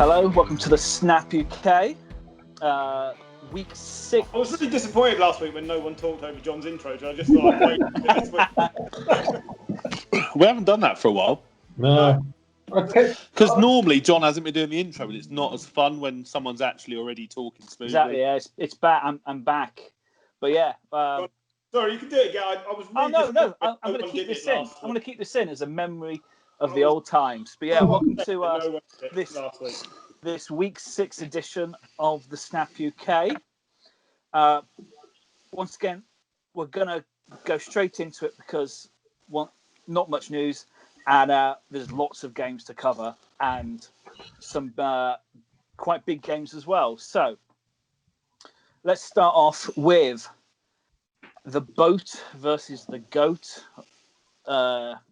Hello, welcome to the Snap UK, week 6. I was really disappointed last week when no one talked over John's intro, so I just thought I'd wait this week. We haven't done that for a while. No. Because normally John hasn't been doing the intro, but it's not as fun when someone's actually already talking smoothly. Exactly, yeah, it's back. I'm back. But yeah. Sorry, you can do it again. I was really no. I'm going to keep this in. I'm going to keep this in as a memory of the old times. But yeah, welcome to this week 6 edition of the Snap UK. Once again, we're going to go straight into it because not much news, and there's lots of games to cover and some quite big games as well. So let's start off with the boat versus the goat,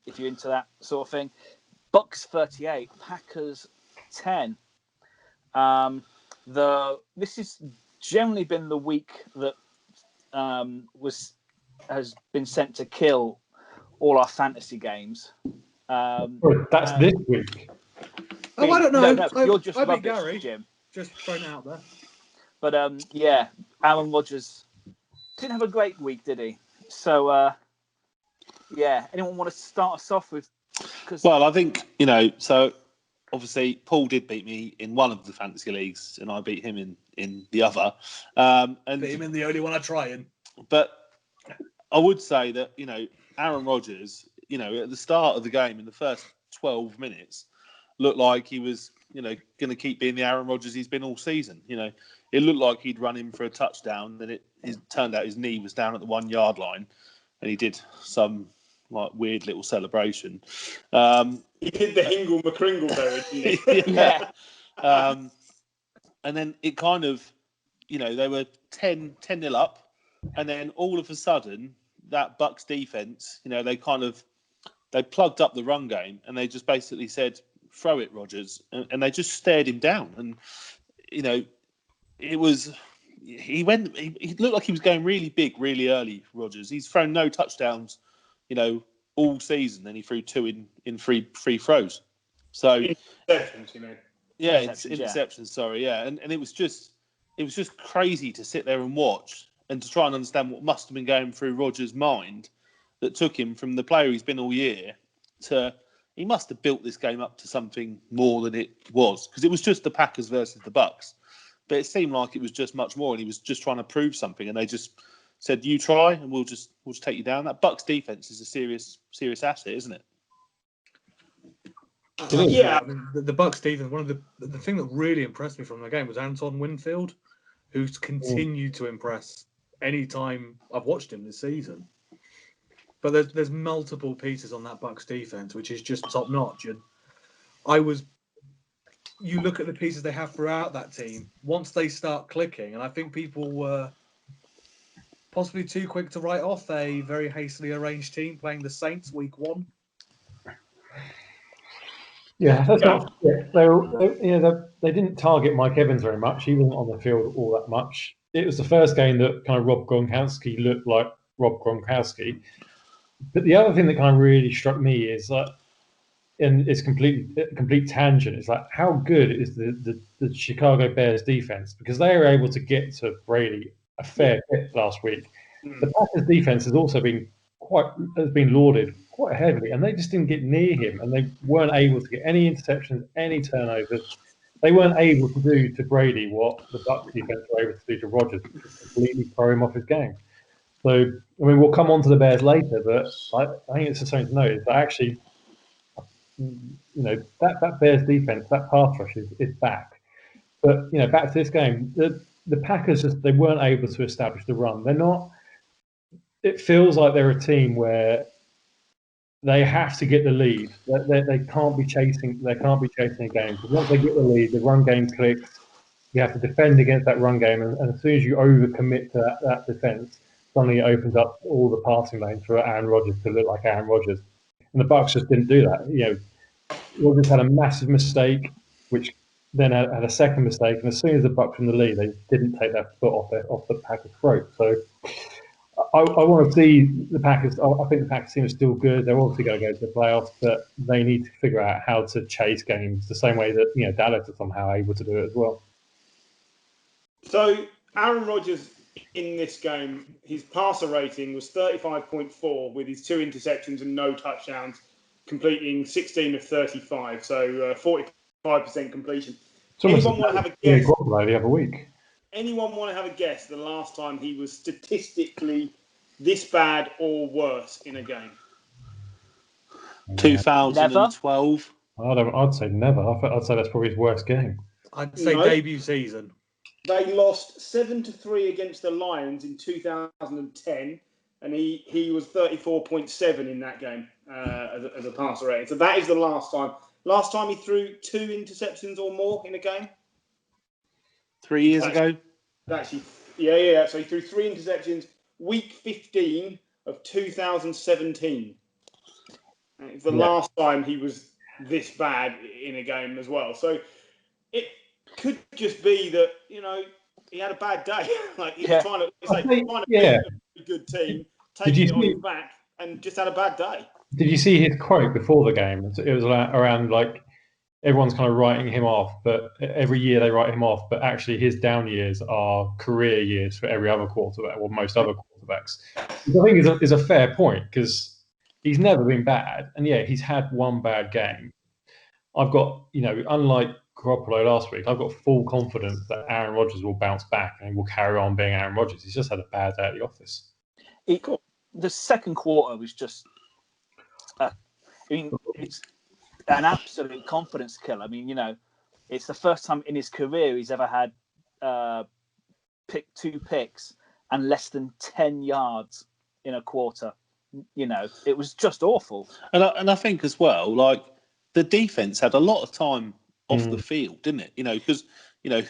if you're into that sort of thing. Bucks 38, Packers 10. This has generally been the week that has been sent to kill all our fantasy games. That's this week. Oh, I don't know. No, you're just I rubbish, beat Gary. Jim. Just throwing it out there. But yeah, Aaron Rodgers didn't have a great week, did he? So yeah, anyone want to start us off with? Well, I think so obviously Paul did beat me in one of the fantasy leagues, and I beat him in the other. And Beat him in the only one I try in. But I would say that Aaron Rodgers, at the start of the game in the first 12 minutes, looked like he was going to keep being the Aaron Rodgers he's been all season. It looked like he'd run in for a touchdown, then it turned out his knee was down at the 1 yard line, and he did some weird little celebration. He did the Hingle McCringle there, didn't he? Yeah. And then it kind of, they were 10-0 up, and then all of a sudden that Bucks defense, they plugged up the run game, and they just basically said, "Throw it, Rodgers," and they just stared him down. And it was he looked like he was going really big, really early. Rodgers, he's thrown no touchdowns, all season, and he threw 2 in free throws. So interceptions, you know. Yeah, interceptions. Sorry, yeah, and it was just crazy to sit there and watch and to try and understand what must have been going through Rodgers' mind that took him from the player he's been all year to he must have built this game up to something more than it was, because it was just the Packers versus the Bucks, but it seemed like it was just much more, and he was just trying to prove something, and they just said, "You try, and we'll just take you down." That Bucks defense is a serious asset, isn't it? Yeah. I mean, the Bucks defense. One of the thing that really impressed me from the game was Anton Winfield, who's continued to impress any time I've watched him this season. But there's multiple pieces on that Bucks defense, which is just top notch. And you look at the pieces they have throughout that team. Once they start clicking, and I think people were possibly too quick to write off a very hastily arranged team playing the Saints week 1. Yeah, that's not. They didn't target Mike Evans very much. He wasn't on the field all that much. It was the first game that kind of Rob Gronkowski looked like Rob Gronkowski. But the other thing that kind of really struck me is that, and it's complete tangent, is like how good is the Chicago Bears defense, because they were able to get to Brady a fair bit last week. The Packers defense has also been lauded quite heavily, and they just didn't get near him, and they weren't able to get any interceptions, any turnovers. They weren't able to do to Brady what the Bucs defense were able to do to Rodgers, which is completely throw him off his game. So, I mean, we'll come on to the Bears later, but I think it's just something to note is that actually, that Bears defense, that pass rush is back. But, back to this game, the Packers they weren't able to establish the run. They're not. It feels like they're a team where they have to get the lead. They can't be chasing. They can't be chasing a game. Because once they get the lead, the run game clicks. You have to defend against that run game, and as soon as you overcommit to that defense, suddenly it opens up all the passing lanes for Aaron Rodgers to look like Aaron Rodgers. And the Bucs just didn't do that. Rodgers had a massive mistake, which then had a second mistake, and as soon as the Bucs were in the lead, they didn't take their foot off the Packers' throat. So I want to see the Packers. I think the Packers team is still good. They're obviously going to go to the playoffs, but they need to figure out how to chase games the same way that Dallas are somehow able to do it as well. So Aaron Rodgers in this game, his passer rating was 35.4 with his 2 interceptions and no touchdowns, completing 16 of 35, so 45% completion. Anyone want to have a guess? The other week. Anyone want to have a guess the last time he was statistically this bad or worse in a game? 2012. I'd say never. I'd say that's probably his worst game. I'd say debut season. They lost 7-3 against the Lions in 2010, and he was 34.7 in that game as a passer rating. So that is the last time. Last time he threw 2 interceptions or more in a game? 3 years ago. Actually, yeah. So he threw 3 interceptions week 15 of 2017. It's the last time he was this bad in a game as well. So it could just be that, he had a bad day. Like he was trying to beat a good team, taking it on his back, and just had a bad day. Did you see his quote before the game? It was around like everyone's kind of writing him off, but every year they write him off. But actually, his down years are career years for every other quarterback, or most other quarterbacks. Which I think is a fair point because he's never been bad, and he's had one bad game. I've got, unlike Garoppolo last week, I've got full confidence that Aaron Rodgers will bounce back and will carry on being Aaron Rodgers. He's just had a bad day at the office. The second quarter was just, it's an absolute confidence killer. I mean, it's the first time in his career he's ever had 2 picks and less than 10 yards in a quarter. It was just awful. And I think as well, like the defense had a lot of time off the field, didn't it? Because there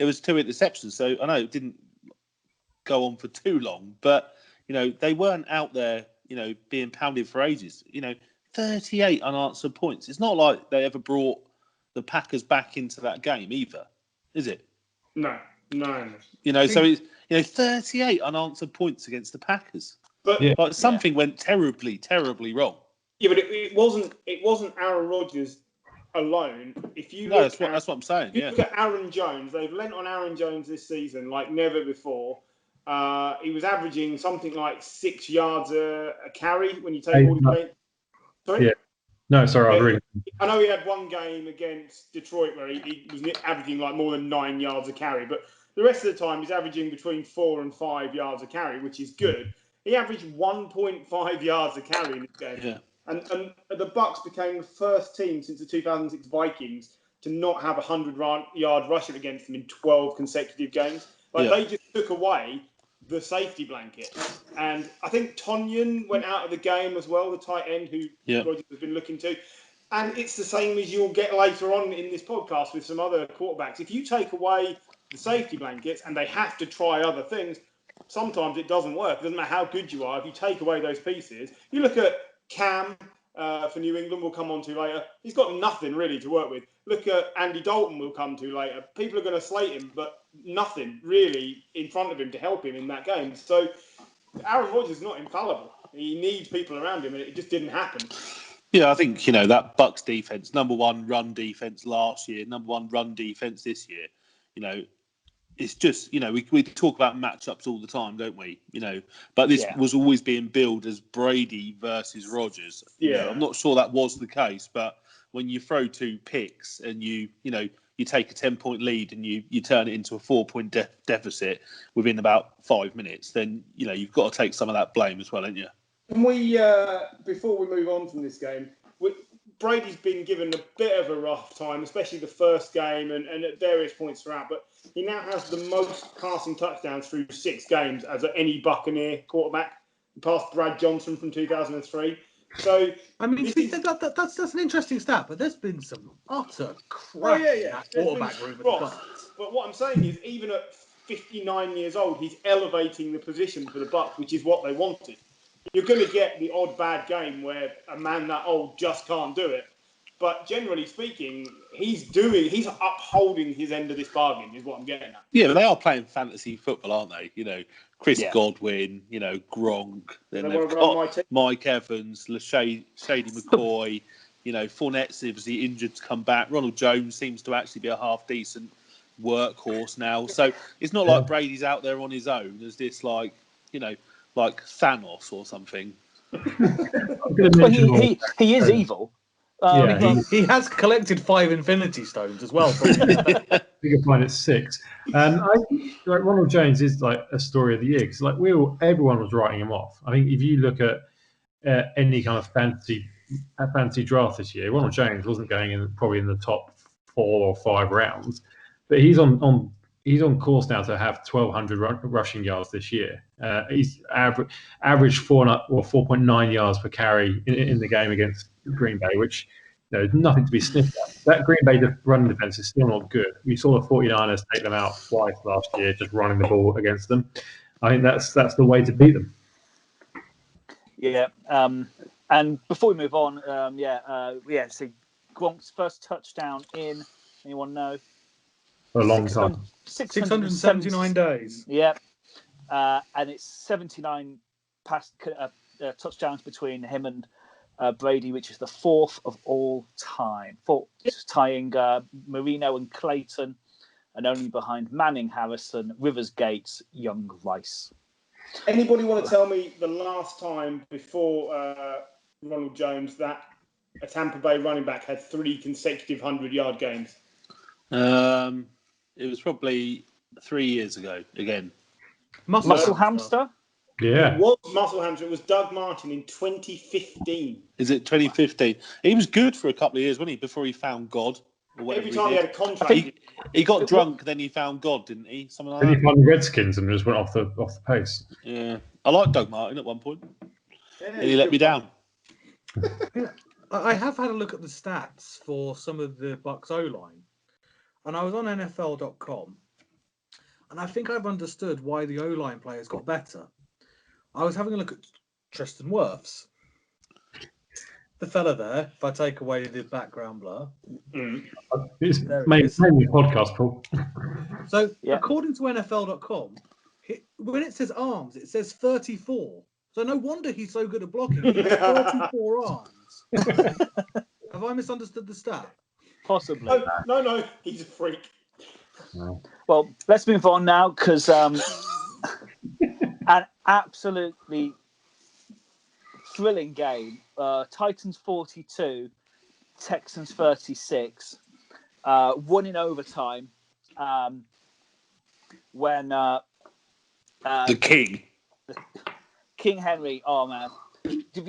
was 2 interceptions, so I know it didn't go on for too long, but they weren't out there, being pounded for ages. 38 unanswered points. It's not like they ever brought the Packers back into that game either, is it? No. So it's 38 unanswered points against the Packers. But something went terribly, terribly wrong. Yeah, but it wasn't Aaron Rodgers alone. If you look that's what I'm saying. Look at Aaron Jones. They've lent on Aaron Jones this season like never before. He was averaging something like 6 yards a carry when you take all the games. Sorry? Yeah. No, sorry, I know he had one game against Detroit where he was averaging like more than 9 yards a carry, but the rest of the time he's averaging between 4 and 5 yards a carry, which is good. He averaged 1.5 yards a carry in this game. Yeah. And the Bucks became the first team since the 2006 Vikings to not have a 100-yard rusher against them in 12 consecutive games. They just took away the safety blanket. And I think Tonyan went out of the game as well, the tight end who Rodgers has been looking to. And it's the same as you'll get later on in this podcast with some other quarterbacks. If you take away the safety blankets and they have to try other things, sometimes it doesn't work. It doesn't matter how good you are. If you take away those pieces, you look at Cam for New England, we'll come on to later. He's got nothing really to work with. Look at Andy Dalton, we'll come to later. People are going to slate him, but nothing really in front of him to help him in that game. So Aaron Rodgers is not infallible. He needs people around him, and it just didn't happen. Yeah, I think, that Bucks defense, #1 run defense last year, #1 run defense this year, it's just, we talk about matchups all the time, don't we? But this was always being billed as Brady versus Rodgers. I'm not sure that was the case, but when you throw 2 picks and you take a 10-point lead and you turn it into a 4-point deficit within about 5 minutes, then, you've got to take some of that blame as well, haven't you? And before we move on from this game, Brady's been given a bit of a rough time, especially the first game and at various points throughout. But he now has the most passing touchdowns through 6 games as any Buccaneer quarterback, past Brad Johnson from 2003. So I mean, that's an interesting stat, but there's been some utter crap in that quarterback room. But what I'm saying is, even at 59 years old, he's elevating the position for the Bucs, which is what they wanted. You're going to get the odd bad game where a man that old just can't do it. But generally speaking, he's upholding his end of this bargain, is what I'm getting at. Yeah, but they are playing fantasy football, aren't they? Chris Yeah. Godwin, Gronk. Then They they've wanna run my got team. Mike Evans, Shady McCoy. Fournette's obviously injured to come back. Ronald Jones seems to actually be a half decent workhorse now. So it's not like Brady's out there on his own. There's this like Thanos or something. Well, he is evil. He has collected 5 Infinity Stones as well. You can find it 6. Ronald Jones is like a story of the year because everyone was writing him off. I think if you look at any kind of fantasy draft this year, Ronald Jones wasn't going in probably in the top 4 or 5 rounds, but he's on course now to have 1,200 rushing yards this year. He's average 4.9 yards per carry in the game against Green Bay, which is nothing to be sniffed at. That Green Bay run defense is still not good. We saw the 49ers take them out twice last year, just running the ball against them. I think that's the way to beat them. Yeah. And before we move on, so Gronk's first touchdown in, anyone know? For a long time. 679 days. Yeah. And it's 79 touchdowns between him and Brady, which is the 4th of all time. Tying Marino and Clayton, and only behind Manning, Harrison, Rivers, Gates, Young, Rice. Anybody want to tell me the last time before Ronald Jones that a Tampa Bay running back had 3 consecutive 100-yard games? It was probably 3 years ago again. Muscle Hamster? Yeah. It was Muscle Hamster. It was Doug Martin in 2015. Is it 2015? He was good for a couple of years, wasn't he, before he found God? Or Every time he had a contract. He got drunk, then he found God, didn't he? Something like Then that. he found the Redskins and just went off the pace. Yeah. I liked Doug Martin at one point. Yeah, and he let me down. I have had a look at the stats for some of the Bucs O-line. And I was on NFL.com. And I think I've understood why the O-line players got better. I was having a look at Tristan Wirfs. The fella there, if I take away the background blur. It's mainly podcast, Paul. So, according to NFL.com, when it says arms, it says 34. So no wonder he's so good at blocking. He has 34 arms. Have I misunderstood the stat? Possibly. No, he's a freak. No. Well, let's move on now because an absolutely thrilling game. Titans 42, Texans 36. Won in overtime when the King. King Henry. Oh man,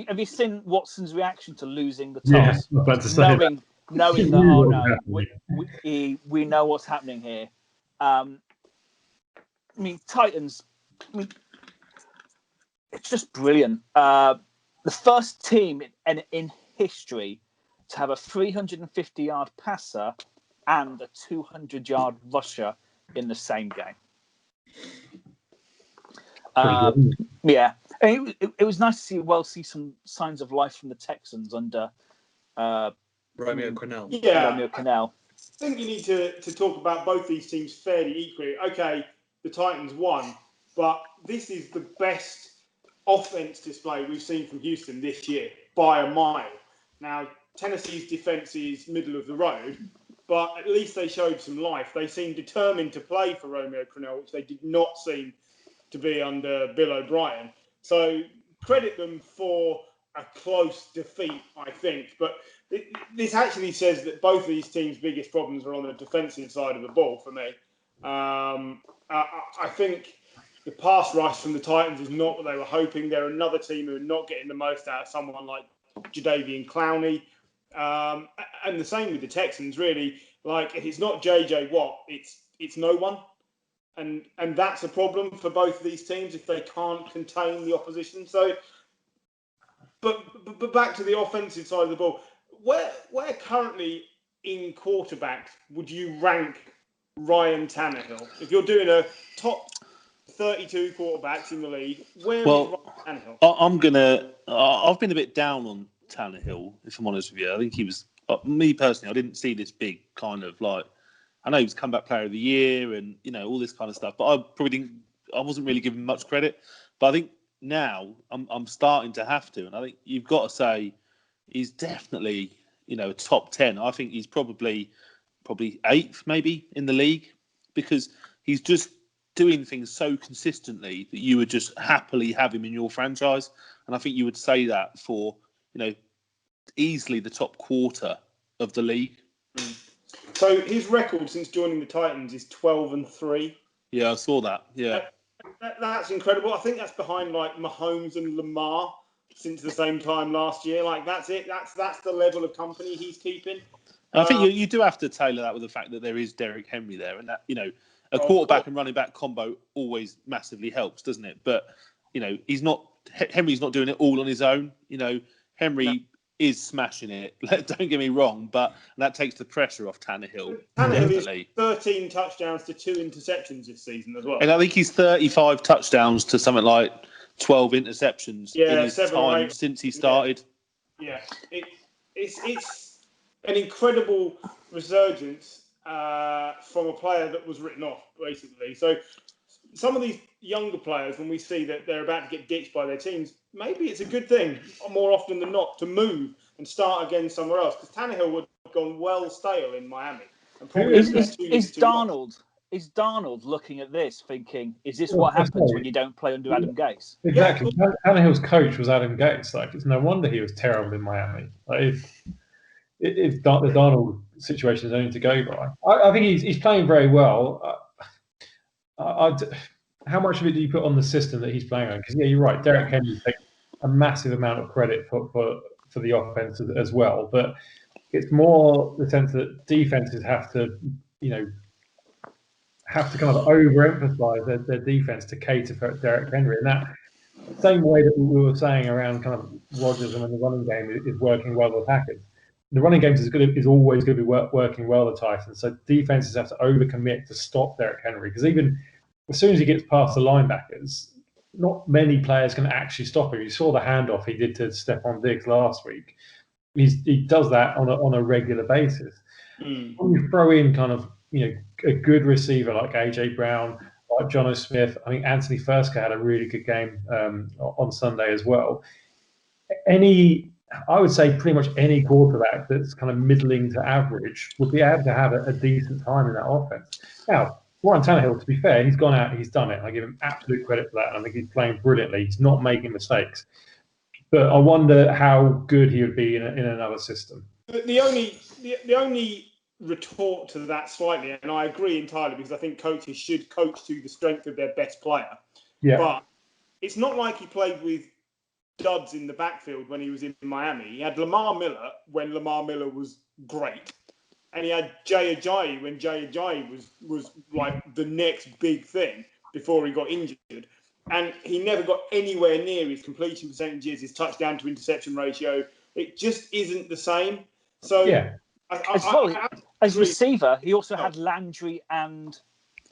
have you seen Watson's reaction to losing the toss? Yeah, I'm about to say knowing that we know what's happening here. Titans. It's just brilliant. The first team in history to have a 350-yard passer and a 200-yard rusher in the same game. Yeah, and it was nice to see some signs of life from the Texans under Romeo Crennel. Yeah, Romeo Crennel. I think you need to talk about both these teams fairly equally. Okay, the Titans won, but this is the best offense display we've seen from Houston this year by a mile. Now, Tennessee's defense is middle of the road, but at least they showed some life. They seemed determined to play for Romeo Crennel, which they did not seem to be under Bill O'Brien. So credit them for a close defeat, I think. But this actually says that both of these teams' biggest problems are on the defensive side of the ball for me. I think the pass rush from the Titans is not what they were hoping. They're another team who are not getting the most out of someone like Jadeveon Clowney. And the same with the Texans, really. Like, if it's not J.J. Watt, it's no one. And that's a problem for both of these teams if they can't contain the opposition. So, but back to the offensive side of the ball. Where currently in quarterbacks would you rank Ryan Tannehill? If you're doing a top 32 quarterbacks in the league, where is Ryan Tannehill? I've been a bit down on Tannehill, if I'm honest with you. I think he was me personally, I didn't see this big kind of like. I know he was comeback player of the year and all this kind of stuff, but I wasn't really giving him much credit. But I think now I'm starting to have to, and I think you've got to say he's definitely a top 10. I think he's probably 8th maybe in the league because he's just doing things so consistently that you would just happily have him in your franchise. And I think you would say that for easily the top quarter of the league. So his record since joining the Titans is 12-3. Yeah, I saw that. Yeah, that's incredible. I think that's behind like Mahomes and Lamar since the same time last year. Like that's it. That's the level of company he's keeping. I think you do have to tailor that with the fact that there is Derrick Henry there, and that a quarterback and running back combo always massively helps, doesn't it? But Henry's not doing it all on his own. Henry is smashing it. Don't get me wrong, but that takes the pressure off Tannehill. Tannehill is 13 touchdowns to 2 interceptions this season as well. And I think he's 35 touchdowns to something like 12 interceptions in his time since he started. Yeah. It's an incredible resurgence from a player that was written off, basically. So some of these younger players, when we see that they're about to get ditched by their teams, maybe it's a good thing, more often than not, to move and start again somewhere else. Because Tannehill would have gone well stale in Miami. And probably is Darnold looking at this thinking, is this what happens when you don't play under Adam Gase? Exactly. Yeah. Tannehill's coach was Adam Gase. Like, it's no wonder he was terrible in Miami. Like, if the Darnold situation is only to go by, I think he's playing very well. How much of it do you put on the system that he's playing on? Because you're right, Derrick Henry takes a massive amount of credit for the offense as well, but it's more the sense that defenses have to kind of overemphasize their defense to cater for Derrick Henry, and that same way that we were saying around kind of Rodgers and when the running game is working well with Hackers. The running game is always going to be working well with the Titans. So defenses have to overcommit to stop Derrick Henry, because even as soon as he gets past the linebackers, not many players can actually stop him. You saw the handoff he did to Stephon Diggs last week. He does that on a regular basis. When you throw in kind of a good receiver like AJ Brown, like Jono Smith, I think Anthony Fursker had a really good game on Sunday as well. I would say pretty much any quarterback that's kind of middling to average would be able to have a decent time in that offense. Now, Ryan Tannehill, to be fair, he's gone out, he's done it. I give him absolute credit for that. And I think he's playing brilliantly. He's not making mistakes. But I wonder how good he would be in another system. The only retort to that slightly, and I agree entirely, because I think coaches should coach to the strength of their best player. Yeah. But it's not like he played with duds in the backfield when he was in Miami. He had Lamar Miller when Lamar Miller was great. And he had Jay Ajayi when Jay Ajayi was like the next big thing before he got injured. And he never got anywhere near his completion percentages, his touchdown to interception ratio. It just isn't the same. So yeah. As receiver, he also had Landry and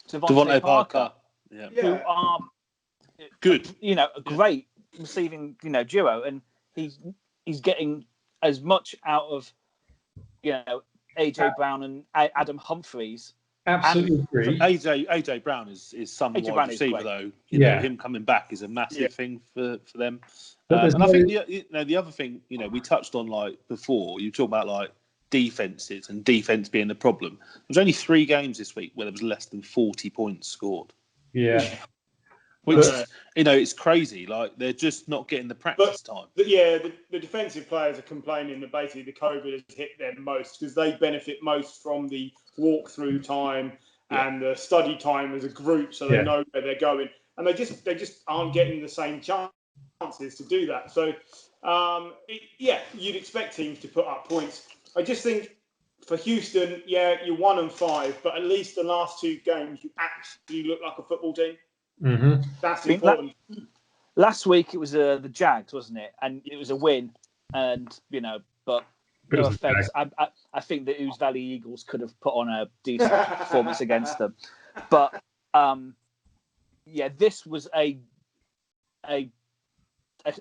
Devontae Parker. Who are good. A great receiving, duo, and he's getting as much out of, AJ Brown and Adam Humphries. Absolutely agree. AJ Brown is some wide receiver though. Him coming back is a massive thing for them. And I think the other thing, we touched on like before. You talk about like defenses and defense being the problem. There's only 3 games this week where there was less than 40 points scored. Yeah. Which, it's crazy. Like, they're just not getting the practice time. The defensive players are complaining that basically the COVID has hit them most, because they benefit most from the walkthrough time and the study time as a group, so they know where they're going. And they just aren't getting the same chances to do that. So, you'd expect teams to put up points. I just think for Houston, you're 1-5, but at least the last 2 games, you actually look like a football team. Mm-hmm. That's important. Last week it was the Jags, wasn't it? And it was a win, and but no offense, I think the Ooze Valley Eagles could have put on a decent performance against them. But this was a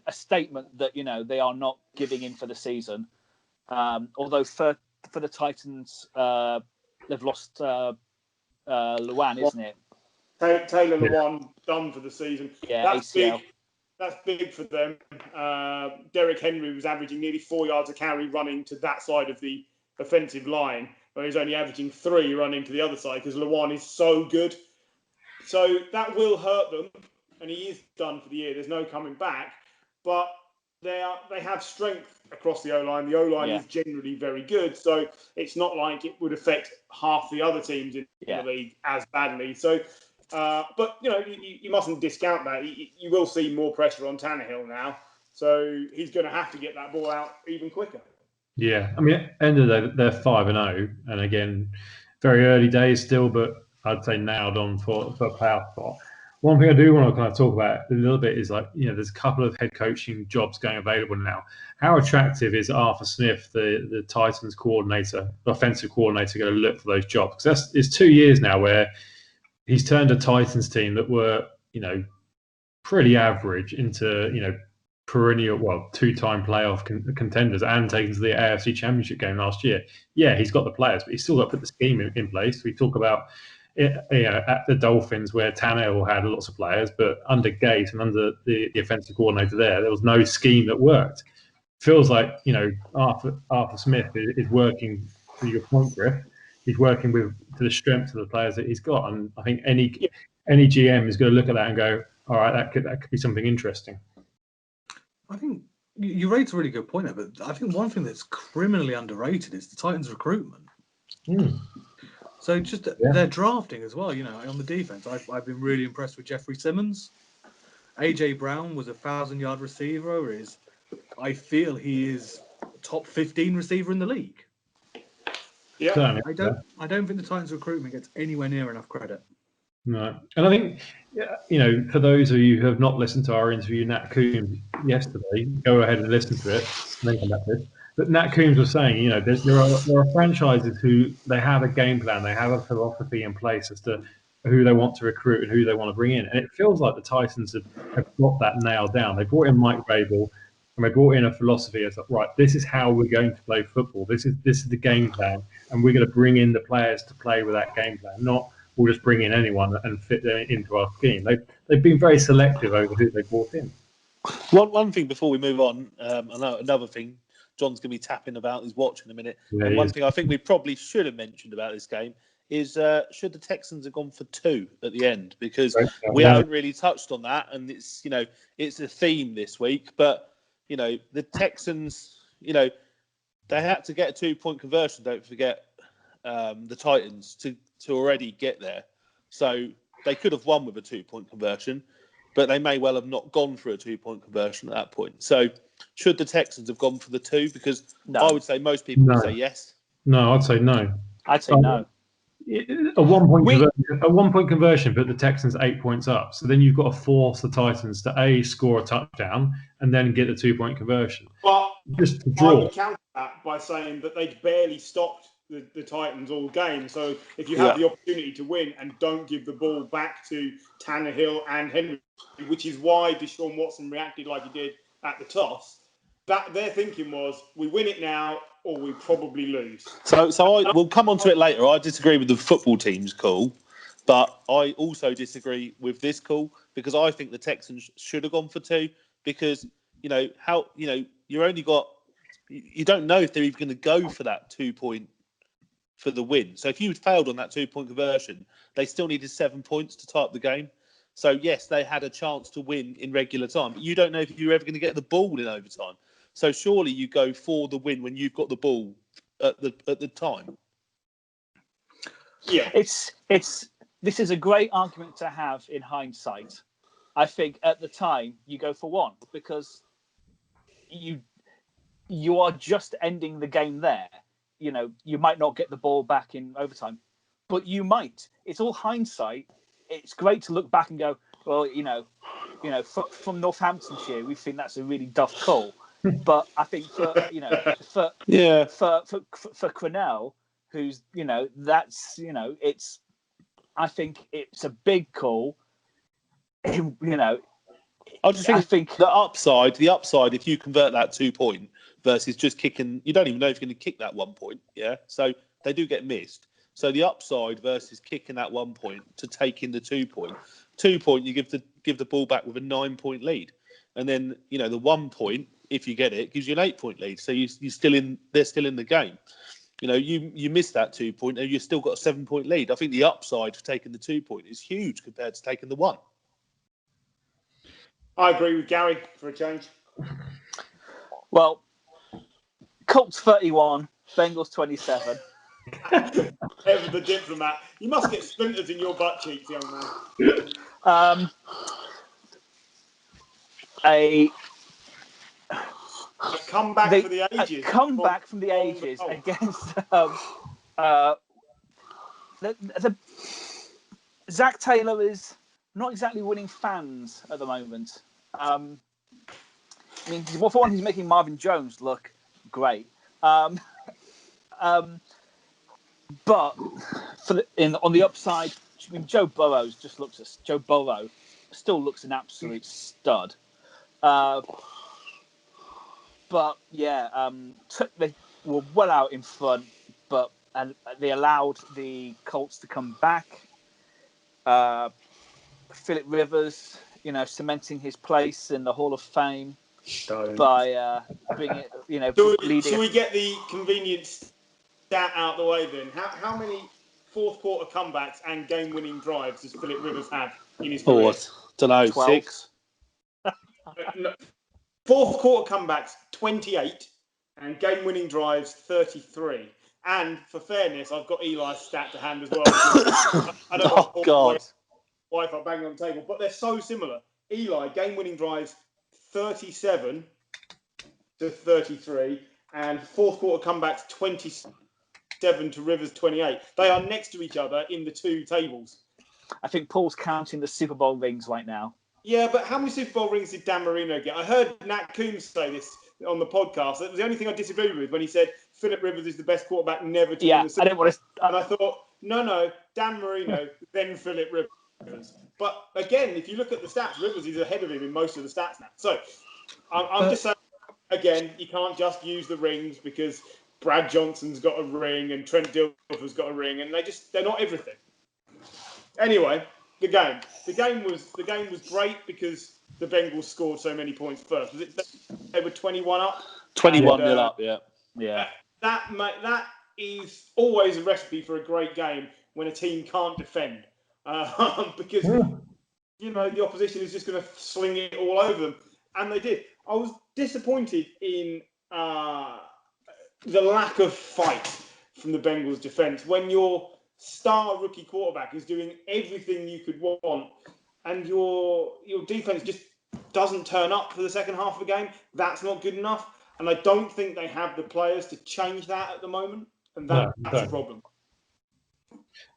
statement that they are not giving in for the season, Although for the Titans, they've lost Luan, isn't it? Taylor Lewan done for the season. Yeah, That's ACL. big. That's big for them. Derrick Henry was averaging nearly 4 yards a carry running to that side of the offensive line, where he's only averaging 3 running to the other side because Lewan is so good. So that will hurt them, and he is done for the year. There's no coming back, but they have strength across the O-line. The O-line is generally very good, so it's not like it would affect half the other teams in the league as badly. So, but you mustn't discount that. You will see more pressure on Tannehill now, so he's going to have to get that ball out even quicker. Yeah, I mean, at the end of the day, they're 5-0, and again, very early days still, but I'd say nailed on for a playoff spot. One thing I do want to kind of talk about a little bit is there's a couple of head coaching jobs going available now. How attractive is Arthur Smith, the Titans coordinator, offensive coordinator, going to look for those jobs? Because it's 2 years now where he's turned a Titans team that were, pretty average into, perennial, two-time playoff contenders and taken to the AFC Championship game last year. Yeah, he's got the players, but he's still got to put the scheme in place. We talk about at the Dolphins where Tannehill had lots of players, but under Gate and under the offensive coordinator there was no scheme that worked. Feels like Arthur Smith is working, to your point, Griff. He's working to the strength of the players that he's got, and I think any GM is going to look at that and go, all right, that could be something interesting. I think you raised a really good point there, but I think one thing that's criminally underrated is the Titans' recruitment. So just their drafting as well, on the defense. I've been really impressed with Jeffrey Simmons. AJ Brown was a 1,000-yard receiver. I feel he is a top 15 receiver in the league. Yeah, I don't think the Titans' recruitment gets anywhere near enough credit. No, and I think for those of you who have not listened to our interview, Nat Coombs yesterday, go ahead and listen to it, and then come back to this. But Nat Coombs was saying, there are franchises who they have a game plan, they have a philosophy in place as to who they want to recruit and who they want to bring in, and it feels like the Titans have got that nailed down. They brought in Mike Vrabel, and they brought in a philosophy as right, this is how we're going to play football. This is the game plan, and we're going to bring in the players to play with that game plan, not we'll just bring in anyone and fit them into our scheme. They've been very selective over who they brought in. One thing before we move on, I know another thing John's going to be tapping about his watch in a minute. Yeah, and one thing I think we probably should have mentioned about this game is should the Texans have gone for 2 at the end? Because we haven't really touched on that, and it's it's a theme this week. But the Texans, they had to get a 2-point conversion. Don't forget the Titans to already get there. So they could have won with a 2-point conversion, but they may well have not gone for a 2-point conversion at that point. So should the Texans have gone for the 2? Because I would say most people would say yes. No, I'd say no. I'd say no. A 1-point conversion put the Texans 8 points up. So then you've got to force the Titans to score a touchdown and then get a 2-point conversion. But just to draw. I would counter that by saying that they'd barely stopped the Titans all game. So if you have the opportunity to win and don't give the ball back to Tannehill and Henry, which is why Deshaun Watson reacted like he did at the toss, that their thinking was, we win it now or we probably lose. So we'll come on to it later. I disagree with the football team's call, but I also disagree with this call because I think the Texans should have gone for 2 because, you're only got, you don't know if they're even going to go for that 2-point for the win. So if you had failed on that 2-point conversion, they still needed 7 points to tie up the game. So yes, they had a chance to win in regular time, but you don't know if you're ever going to get the ball in overtime. So surely you go for the win when you've got the ball at the time. Yeah, this is a great argument to have in hindsight. I think at the time you go for 1 because you are just ending the game there. You might not get the ball back in overtime, but you might. It's all hindsight. It's great to look back and go, well, from Northamptonshire, we think that's a really duff call. But I think for Quinnell, who's it's. I think it's a big call. I think the upside, if you convert that 2 point versus just kicking. You don't even know if you're going to kick that 1 point. Yeah, so they do get missed. So the upside versus kicking that 1 point to taking the 2 point. 2 point, you give the ball back with a 9 point lead, and then the 1 point, if you get it, gives you an 8 point lead. So you're still in. They're still in the game. You miss that 2 point, and you've still got a 7 point lead. I think the upside for taking the 2 point is huge compared to taking the 1. I agree with Gary for a change. Well, Colts 31, Bengals 27. Ever the diplomat. You must get splinters in your butt cheeks, young man. A comeback for the ages. A comeback from the ages against Zach Taylor is not exactly winning fans at the moment. I mean, for one, he's making Marvin Jones look great. But on the upside, I mean, Joe Burrow still looks an absolute stud. But yeah, they were well out in front, and they allowed the Colts to come back. Philip Rivers, cementing his place in the Hall of Fame by bringing it. Should we get the convenient stat out the way then? How many fourth quarter comebacks and game-winning drives does Philip Rivers have in his career? Don't know, 12. 6. Fourth quarter comebacks 28 and game-winning drives 33. And for fairness, I've got Eli's stat to hand as well. I don't know. God. Wife, I bang on the table, but they're so similar. Eli, game-winning drives 37 to 33, and fourth quarter comebacks 27 to Rivers 28. They are next to each other in the two tables. I think Paul's counting the Super Bowl rings right now. Yeah, but how many Super Bowl rings did Dan Marino get? I heard Nat Coombs say this on the podcast. That was the only thing I disagreed with when he said Philip Rivers is the best quarterback never to win the Super Bowl. And I thought, no, Dan Marino, then Philip Rivers. But again, if you look at the stats, Rivers is ahead of him in most of the stats now. So I'm just saying, again, you can't just use the rings because Brad Johnson's got a ring and Trent Dilfer's got a ring, and they're not everything. Anyway, the game was great because the Bengals scored so many points first. Was it they were 21 up? 21-0 up, yeah. That is always a recipe for a great game when a team can't defend. Because the opposition is just going to sling it all over them, and they did. I was disappointed in the lack of fight from the Bengals defense when your star rookie quarterback is doing everything you could want, and your defense just doesn't turn up for the second half of the game. That's not good enough, and I don't think they have the players to change that at the moment, and that's a problem.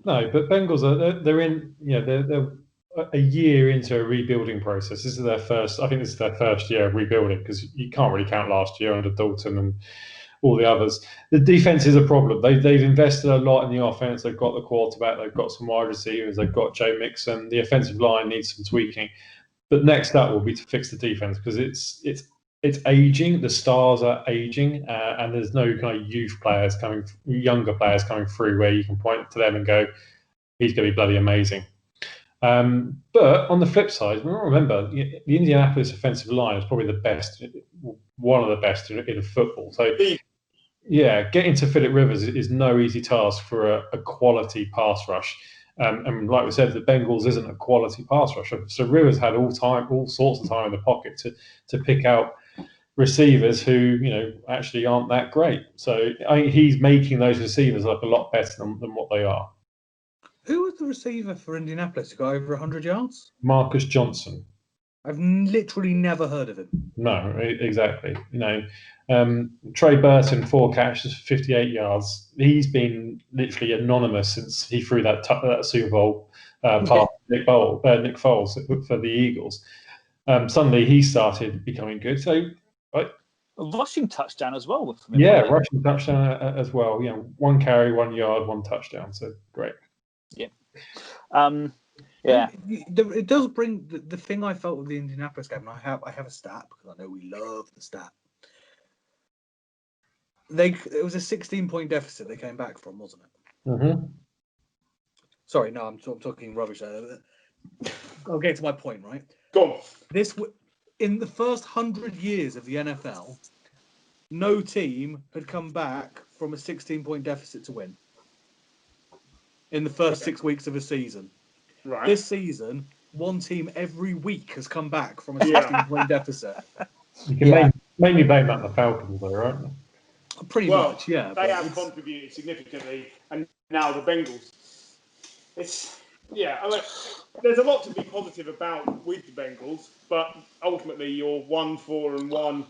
No, but Bengals they're in they're a year into a rebuilding process. This is their first. I think this is their first year of rebuilding because you can't really count last year under Dalton and all the others. The defense is a problem. They've invested a lot in the offense. They've got the quarterback. They've got some wide receivers. They've got Joe Mixon. The offensive line needs some tweaking. But next up will be to fix the defense because it's aging. The stars are aging, and there's no kind of younger players coming through where you can point to them and go, he's going to be bloody amazing. But on the flip side, remember the Indianapolis offensive line is probably the best, one of the best in football. So, yeah, getting to Philip Rivers is no easy task for a quality pass rush. And like we said, the Bengals isn't a quality pass rush. So Rivers had all sorts of time in the pocket to pick out receivers who actually aren't that great. So he's making those receivers look a lot better than what they are. Who was the receiver for Indianapolis who got over 100 yards? Marcus Johnson. I've literally never heard of him. No, exactly. Trey Burton, 4 catches, 58 yards. He's been literally anonymous since he threw that Super Bowl past Nick Foles for the Eagles. Suddenly he started becoming good. So, a rushing touchdown as well. Rushing touchdown as well. 1 carry, 1 yard, 1 touchdown. So great. Yeah. It does bring the thing I felt with the Indianapolis game. And I have a stat because I know we love the stat. It was a 16-point deficit they came back from, wasn't it? Mm-hmm. Sorry, no, I'm talking rubbish there. I'll get to my point, right? Go on. In the first 100 years of the NFL, no team had come back from a 16-point deficit to win in the first 6 weeks of a season. Right. This season, one team every week has come back from a 16-point deficit. You can mainly blame that on the Falcons, though, right? Pretty much, yeah. They have contributed significantly, and now the Bengals. I mean, there's a lot to be positive about with the Bengals, but ultimately you're 1-4-1,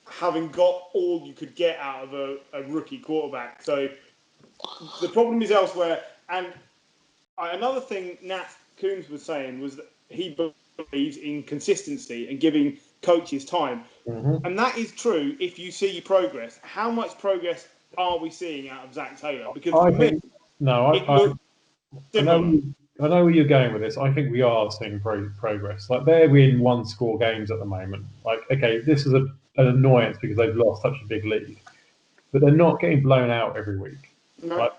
having got all you could get out of a rookie quarterback. So the problem is elsewhere. And another thing Nat Coombs was saying was that he believes in consistency and giving coaches time. Mm-hmm. And that is true if you see progress. How much progress are we seeing out of Zach Taylor? Because I know where you're going with this. I think we are seeing progress. Like, they're in one-score games at the moment. Like, okay, this is an annoyance because they've lost such a big lead, but they're not getting blown out every week. No. Like,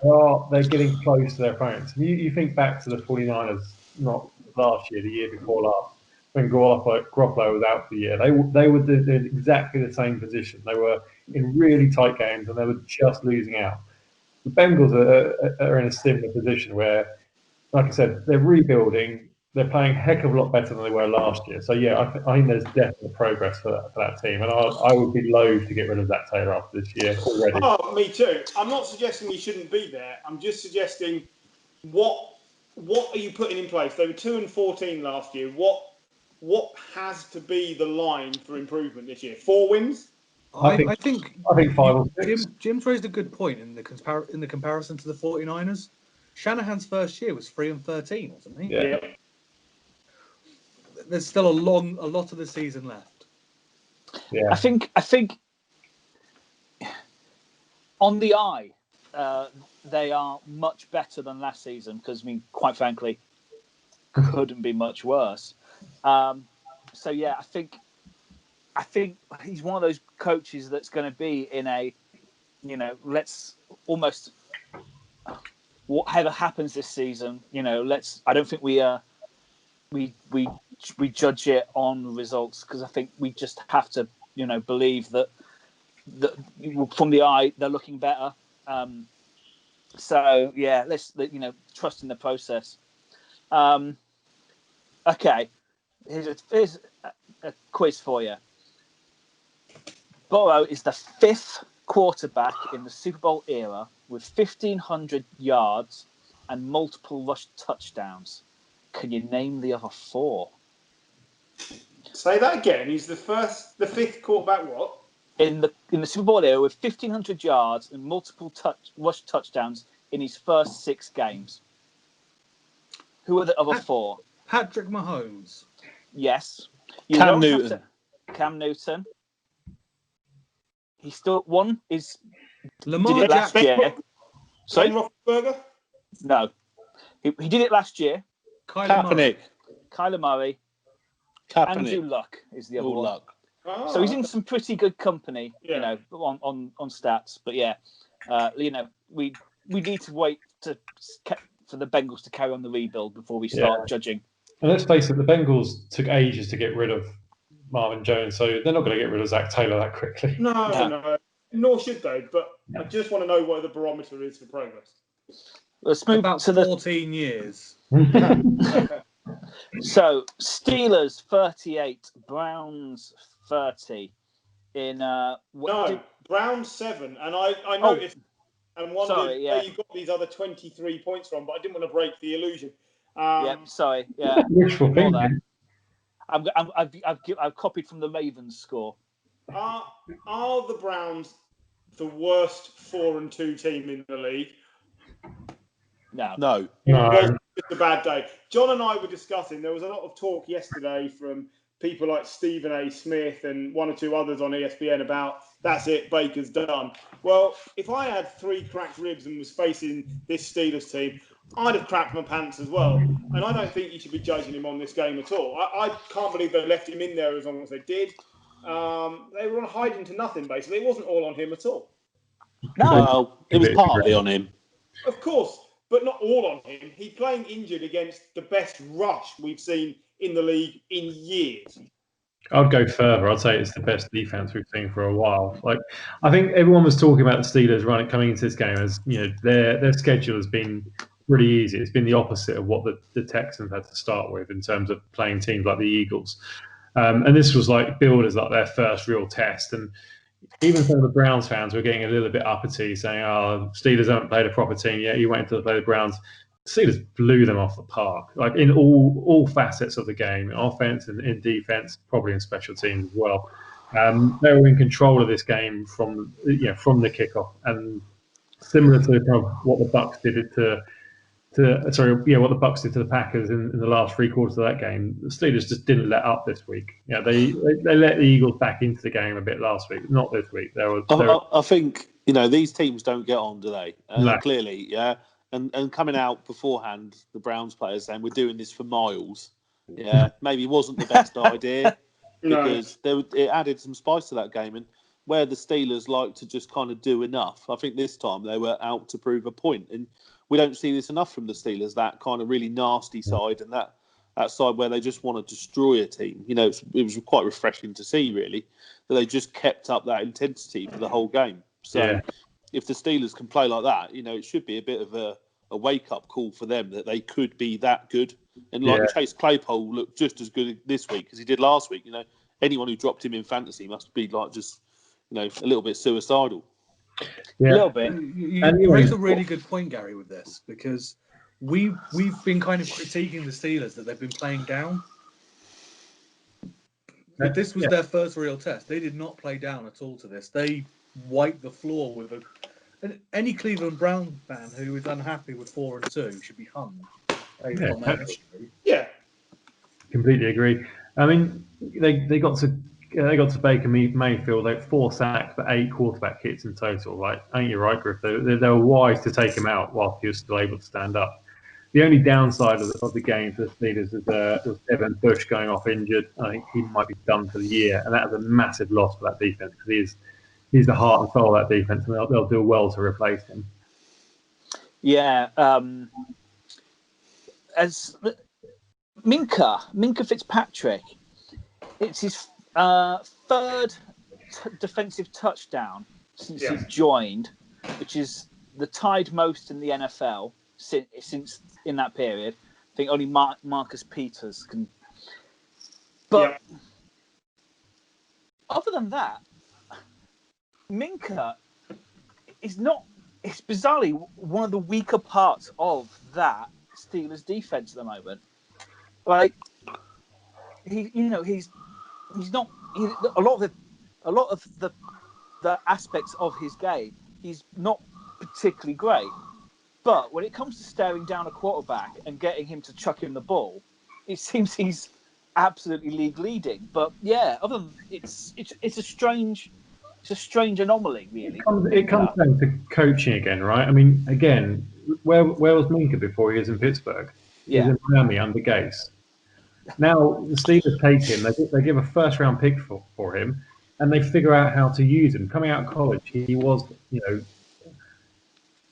they're getting close to their opponents. And you think back to the 49ers, not last year, the year before last, when Garoppolo was out for the year. They were in exactly the same position. They were in really tight games and they were just losing out. The Bengals are in a similar position where, like I said, they're rebuilding. They're playing a heck of a lot better than they were last year. So, yeah, I think there's definite progress for that team. And I would be loath to get rid of Zach Taylor after this year already. Oh, me too. I'm not suggesting he shouldn't be there. I'm just suggesting what are you putting in place? They were 2-14 last year. What has to be the line for improvement this year? 4 wins? I think 5 or 6. Jim's raised a good point in the comparison to the 49ers. Shanahan's first year was 3-13, wasn't he? Yeah. There's still a lot of the season left. Yeah. I think on the eye, they are much better than last season because, I mean, quite frankly, couldn't be much worse. So yeah, I think he's one of those coaches that's going to be in a, let's almost, whatever happens this season, I don't think we judge it on results, because I think we just have to, believe that from the eye they're looking better. So yeah, let's trust in the process. Okay, here's a quiz for you. Burrow is the 5th quarterback in the Super Bowl era with 1,500 yards and multiple rush touchdowns. Can you name the other 4? Say that again. He's the 5th quarterback. What? In the Super Bowl era with 1,500 yards and multiple rush touchdowns in his first 6 games. Who are the other 4? Patrick Mahomes. Yes. Cam Newton. Cam Newton. He's still one is Lamar last year. Ben Roethlisberger? No. He did it last year. Kaepernick. Kyler Murray. Kaepernick. Andrew Luck is the other one. Luck. Oh, So he's in some pretty good company, Yeah. on stats. But yeah, we need to wait for the Bengals to carry on the rebuild before we start judging. And let's face it, the Bengals took ages to get rid of Marvin Jones, so they're not going to get rid of Zach Taylor that quickly. No. Nor should they. But I just want to know what the barometer is for progress. Let's move about to 14 years. So Steelers 38, Browns 30. Browns 7, and I noticed and wondered where you got these other 23 points from, but I didn't want to break the illusion. Sorry. Yeah. Wishful thinking. I've copied from the Ravens score. Are the Browns the worst 4-2 team in the league? No. It was just a bad day. John and I were discussing, there was a lot of talk yesterday from people like Stephen A. Smith and 1 or 2 others on ESPN about, that's it, Baker's done. Well, if I had 3 cracked ribs and was facing this Steelers team, I'd have crapped my pants as well. And I don't think you should be judging him on this game at all. I can't believe they left him in there as long as they did. They were on hiding to nothing, basically. It wasn't all on him at all. No. Well, it was partly on him. Of course, but not all on him. He's playing injured against the best rush we've seen in the league in years. I'd go further. I'd say it's the best defense we've seen for a while. Like, I think everyone was talking about the Steelers coming into this game as their schedule has been pretty easy. It's been the opposite of what the Texans had to start with in terms of playing teams like the Eagles, and this was like billed as like their first real test. And even some of the Browns fans were getting a little bit uppity, saying, "Oh, Steelers haven't played a proper team yet. You wait until they play the Browns." Steelers blew them off the park, like in all facets of the game, in offense and in defense, probably in special teams as well. They were in control of this game from the kickoff, and similar to kind of what the Bucks did what the Bucks did to the Packers in the last three quarters of that game. The Steelers just didn't let up this week. They let the Eagles back into the game a bit last week, not this week. I think these teams don't get on, do they? No. Clearly, yeah. And coming out beforehand, the Browns players saying we're doing this for Miles. Yeah, maybe wasn't the best idea because it added some spice to that game. And where the Steelers like to just kind of do enough, I think this time they were out to prove a point. And we don't see this enough from the Steelers, that kind of really nasty side and that side where they just want to destroy a team. It was quite refreshing to see, really, that they just kept up that intensity for the whole game. So if the Steelers can play like that, it should be a bit of a wake-up call for them that they could be that good. And Chase Claypool looked just as good this week as he did last week. Anyone who dropped him in fantasy must be like just, a little bit suicidal. Yeah. A little bit. You raise a really good point, Gary, with this, because we've been kind of critiquing the Steelers that they've been playing down. But this was their first real test. They did not play down at all to this. They wiped the floor with any Cleveland Brown fan who is unhappy with 4-2 should be hung. Yeah, completely agree. I mean, they got to Baker Mayfield. They had 4 sacks but 8 quarterback hits in total. Like, I think you're right, Griff. They were wise to take him out while he was still able to stand up. The only downside of the game for the Steelers was Devin Bush going off injured. I think he might be done for the year, and that was a massive loss for that defense because he's the heart and soul of that defense, and they'll do well to replace him. Yeah, as Minka Fitzpatrick, it's his third defensive touchdown since he's joined, which is the tied most in the NFL since in that period. I think only Marcus Peters can. But other than that, Minka is not. It's bizarrely one of the weaker parts of that Steelers defense at the moment. Like he's not. A lot of the aspects of his game, he's not particularly great. But when it comes to staring down a quarterback and getting him to chuck him the ball, it seems he's absolutely league leading. But yeah, other than it's a strange anomaly, really. It comes down to coaching again, right? I mean, again, where was Minka before he was in Pittsburgh? He was in Miami under Gase. Now the Steelers take him. They give a first-round pick for him, and they figure out how to use him. Coming out of college, he was,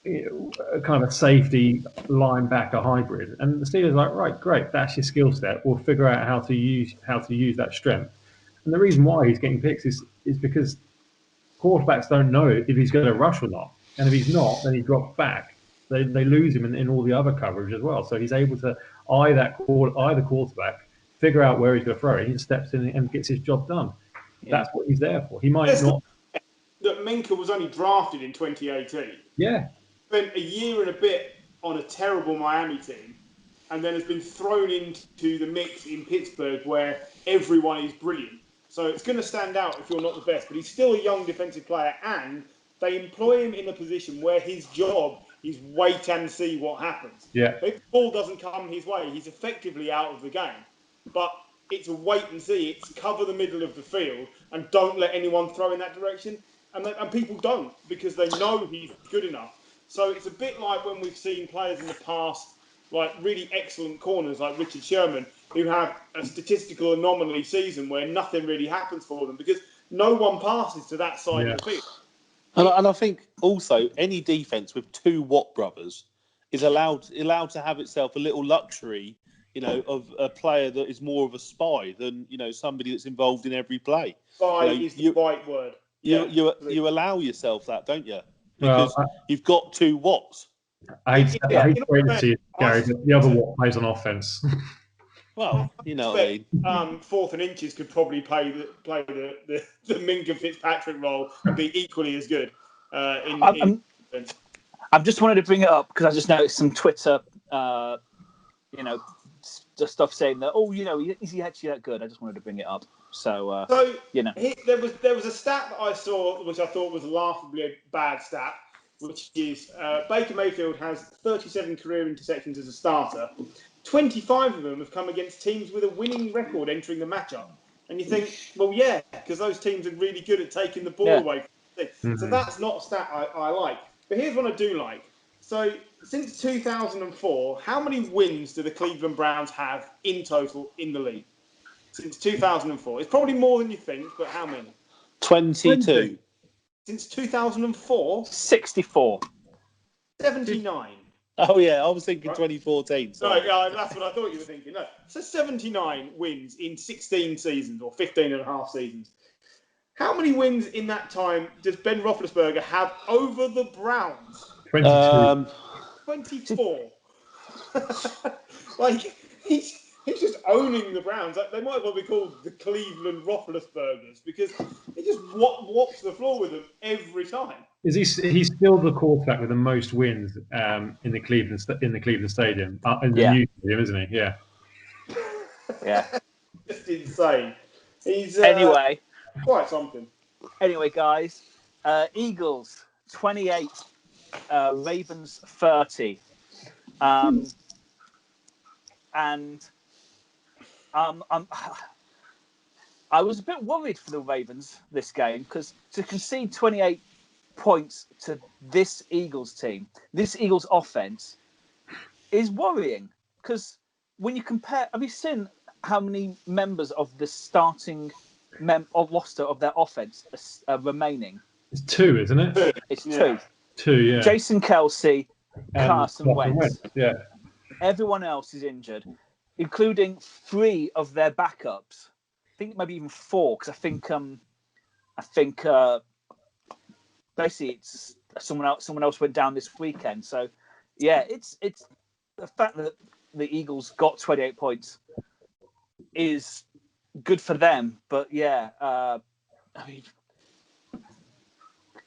a kind of safety linebacker hybrid, and the Steelers are like, right, great, that's your skill set. We'll figure out how to use that strength. And the reason why he's getting picks is because quarterbacks don't know if he's going to rush or not, and if he's not, then he drops back. They lose him in all the other coverage as well. So he's able to eye the quarterback, figure out where he's going to throw it. He just steps in and gets his job done. That's what he's there for. He might not. That Minka was only drafted in 2018. Yeah. Spent a year and a bit on a terrible Miami team, and then has been thrown into the mix in Pittsburgh where everyone is brilliant. So it's going to stand out if you're not the best. But he's still a young defensive player, and they employ him in a position where his job is wait and see what happens. Yeah. If the ball doesn't come his way, he's effectively out of the game. But it's a wait and see. It's cover the middle of the field and don't let anyone throw in that direction. And people don't, because they know he's good enough. So it's a bit like when we've seen players in the past, like really excellent corners like Richard Sherman, who have a statistical anomaly season where nothing really happens for them because no one passes to that side of the field. And I think also any defence with two Watt brothers is allowed to have itself a little luxury, of a player that is more of a spy than somebody that's involved in every play. Spy is the right word. You allow yourself that, don't you? Well, Because you've got two Watts. I hate to see it, Gary, but the other Watt plays on offense. Well, you know what I mean. Fourth and inches could probably play the Minka Fitzpatrick role and be equally as good. I've just wanted to bring it up because I just noticed some Twitter, stuff saying that. Is he actually that good? I just wanted to bring it up. So there was a stat that I saw which I thought was a laughably bad stat, which is Baker Mayfield has 37 career interceptions as a starter. 25 of them have come against teams with a winning record entering the matchup. And you think, well, yeah, because those teams are really good at taking the ball away from the thing. Mm-hmm. So that's not a stat I like. But here's what I do like. So since 2004, how many wins do the Cleveland Browns have in total in the league? Since 2004. It's probably more than you think, but how many? 22. Since 2004? 64. 79. Oh, yeah, I was thinking 2014. Sorry. No, that's what I thought you were thinking. No. So 79 wins in 16 seasons or 15 and a half seasons. How many wins in that time does Ben Roethlisberger have over the Browns? 22. 24. He's just owning the Browns. They might as well be called the Cleveland Roethlisbergers because he just whops the floor with them every time. He's still the quarterback with the most wins in the Cleveland Stadium in the new stadium, isn't he? Yeah. Yeah. Just insane. He's anyway. Quite something. Anyway, guys, Eagles 28, Ravens 30, and I was a bit worried for the Ravens this game because to concede 28 points to this Eagles team, this Eagles offense, is worrying because when you compare, have you seen how many members of the starting roster of their offense are remaining? It's 2, isn't it? It's 2. 2, yeah. Jason Kelce, Carson Wentz. Yeah. Everyone else is injured, including 3 of their backups. I think maybe even 4, because I think basically it's someone else went down this weekend. So yeah, it's the fact that the Eagles got 28 points is good for them. But yeah,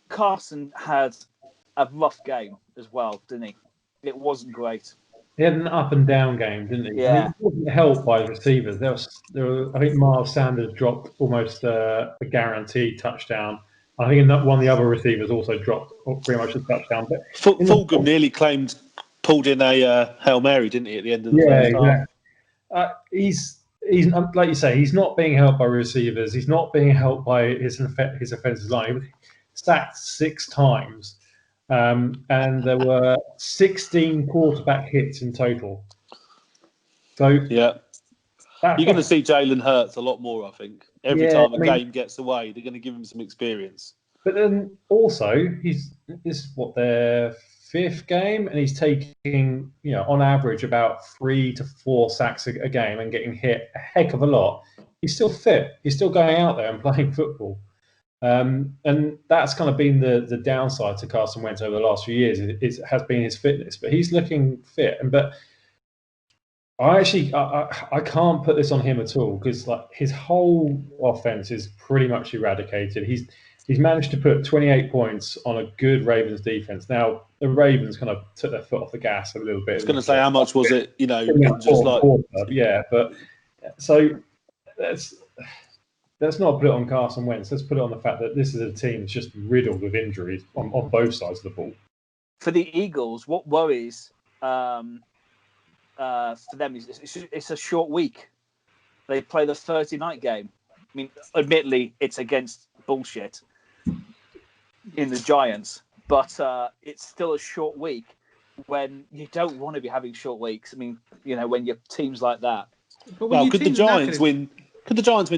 Carson had a rough game as well, didn't he? It wasn't great. He had an up and down game, didn't he? Yeah. I mean, he wasn't helped by the receivers. There was, I think Miles Sanders dropped almost a guaranteed touchdown. I think one of the other receivers also dropped pretty much a touchdown. But Fulgham nearly pulled in a Hail Mary, didn't he, at the end of the first half? He's like you say, he's not being helped by receivers. He's not being helped by his offensive line. He was sacked 6 times. And there were 16 quarterback hits in total. So yeah, you're going to see Jalen Hurts a lot more. I think every time a game gets away, they're going to give him some experience. But then also, this is their 5th game, and he's taking on average about 3 to 4 sacks a game and getting hit a heck of a lot. He's still fit. He's still going out there and playing football. And that's kind of been the downside to Carson Wentz over the last few years. It has been his fitness, but he's looking fit. But I can't put this on him at all because his whole offense is pretty much eradicated. He's managed to put 28 points on a good Ravens defense. Now the Ravens kind of took their foot off the gas a little bit. I was going to say, how much was it? But so let's not put it on Carson Wentz. Let's put it on the fact that this is a team that's just riddled with injuries on both sides of the ball. For the Eagles, what worries for them is it's a short week. They play the Thursday night game. I mean, admittedly, it's against bullshit in the Giants, but it's still a short week when you don't want to be having short weeks. I mean, when you're teams like that. Well, could the Giants win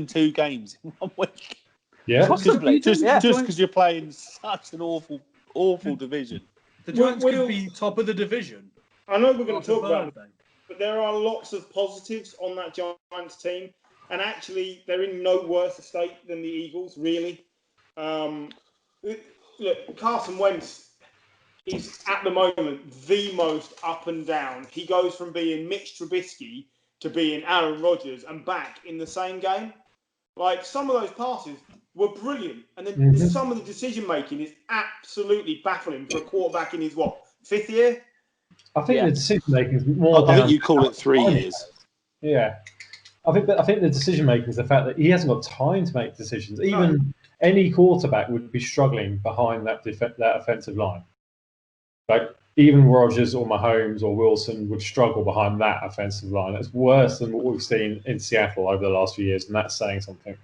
2 games in 1 week? Yeah. Possibly. Just Yeah. because you're playing such an awful division. The Giants We'll- could be top of the division. I know we're going to Not a talk about bad it, thing. but there are lots of positives on that Giants team, and actually they're in no worse a state than the Eagles, really. Look, Carson Wentz is at the moment the most up and down. He goes from being Mitch Trubisky to being Aaron Rodgers and back in the same game. Like, some of those passes were brilliant, and then some of the decision making is absolutely baffling for a quarterback in his fifth year. I think the decision making is more. I think you call it 3 years. Yeah, I think the decision making is the fact that he hasn't got time to make decisions. Even any quarterback would be struggling behind that offensive line. Like, even Rodgers or Mahomes or Wilson would struggle behind that offensive line. It's worse than what we've seen in Seattle over the last few years, and that's saying something.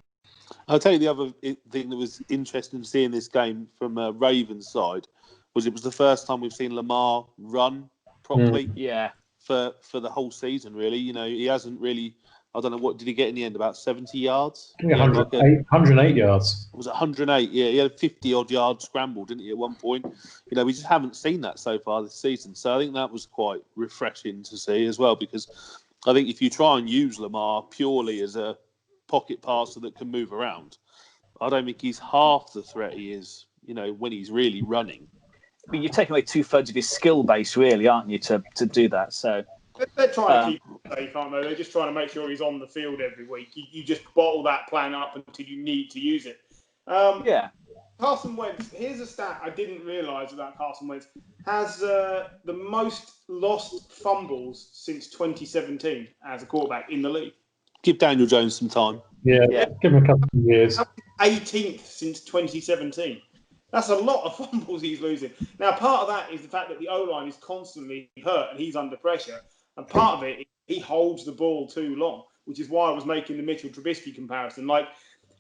I'll tell you the other thing that was interesting to see in this game from Ravens' side was it was the first time we've seen Lamar run properly. Yeah. For the whole season, really. You know, he hasn't really. I don't know, what did he get in the end? About 70 yards? I think 108 yards. Was it 108? Yeah, he had a 50-odd yard scramble, didn't he, at one point? You know, we just haven't seen that so far this season. So I think that was quite refreshing to see as well, because I think if you try and use Lamar purely as a pocket passer that can move around, I don't think he's half the threat he is, you know, when he's really running. But you're taking away 2/3 of his skill base, really, aren't you, to do that? So they're trying to keep him safe, aren't they? They're just trying to make sure he's on the field every week. You just bottle that plan up until you need to use it. Carson Wentz, here's a stat I didn't realise about Carson Wentz, has the most lost fumbles since 2017 as a quarterback in the league. Give Daniel Jones some time. Yeah. Give him a couple of years. 18th since 2017. That's a lot of fumbles he's losing. Now, part of that is the fact that the O-line is constantly hurt and he's under pressure. And part of it, he holds the ball too long, which is why I was making the Mitchell Trubisky comparison. Like,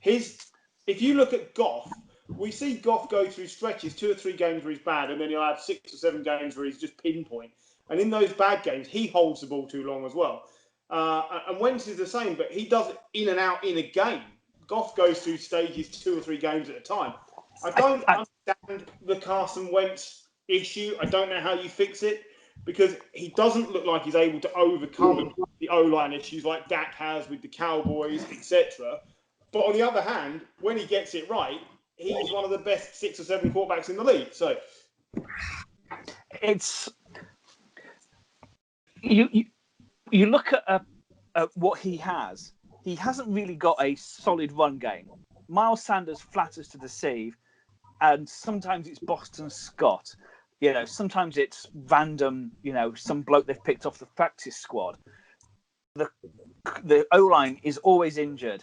if you look at Goff, we see Goff go through stretches, 2 or 3 games where he's bad, and then he'll have 6 or 7 games where he's just pinpoint. And in those bad games, he holds the ball too long as well. And Wentz is the same, but he does it in and out in a game. Goff goes through stages 2 or 3 games at a time. I don't understand the Carson Wentz issue. I don't know how you fix it, because he doesn't look like he's able to overcome the O-line issues like Dak has with the Cowboys, etc. But on the other hand, when he gets it right, he's one of the best 6 or 7 quarterbacks in the league. So it's you look at what he has. He hasn't really got a solid run game. Miles Sanders flatters to deceive, and sometimes it's Boston Scott. You know, sometimes it's random, you know, some bloke they've picked off the practice squad. The O-line is always injured.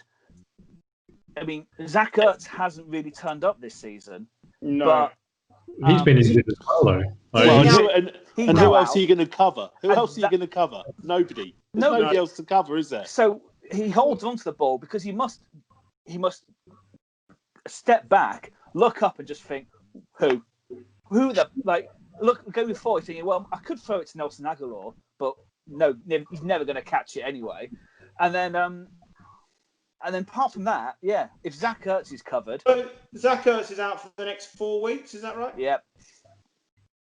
I mean, Zach Ertz hasn't really turned up this season. no. But He's been injured as well, though. And who else are you going to cover? Who else are you going to cover? Nobody. There's nobody else to cover, is there? So he holds onto the ball because he must step back, look up, and just think, who the go forward, thinking, well, I could throw it to Nelson Aguilar, but no, he's never going to catch it anyway. And then apart from that, yeah, if Zach Ertz is covered, So Zach Ertz is out for the next 4 weeks. Is that right? yeah.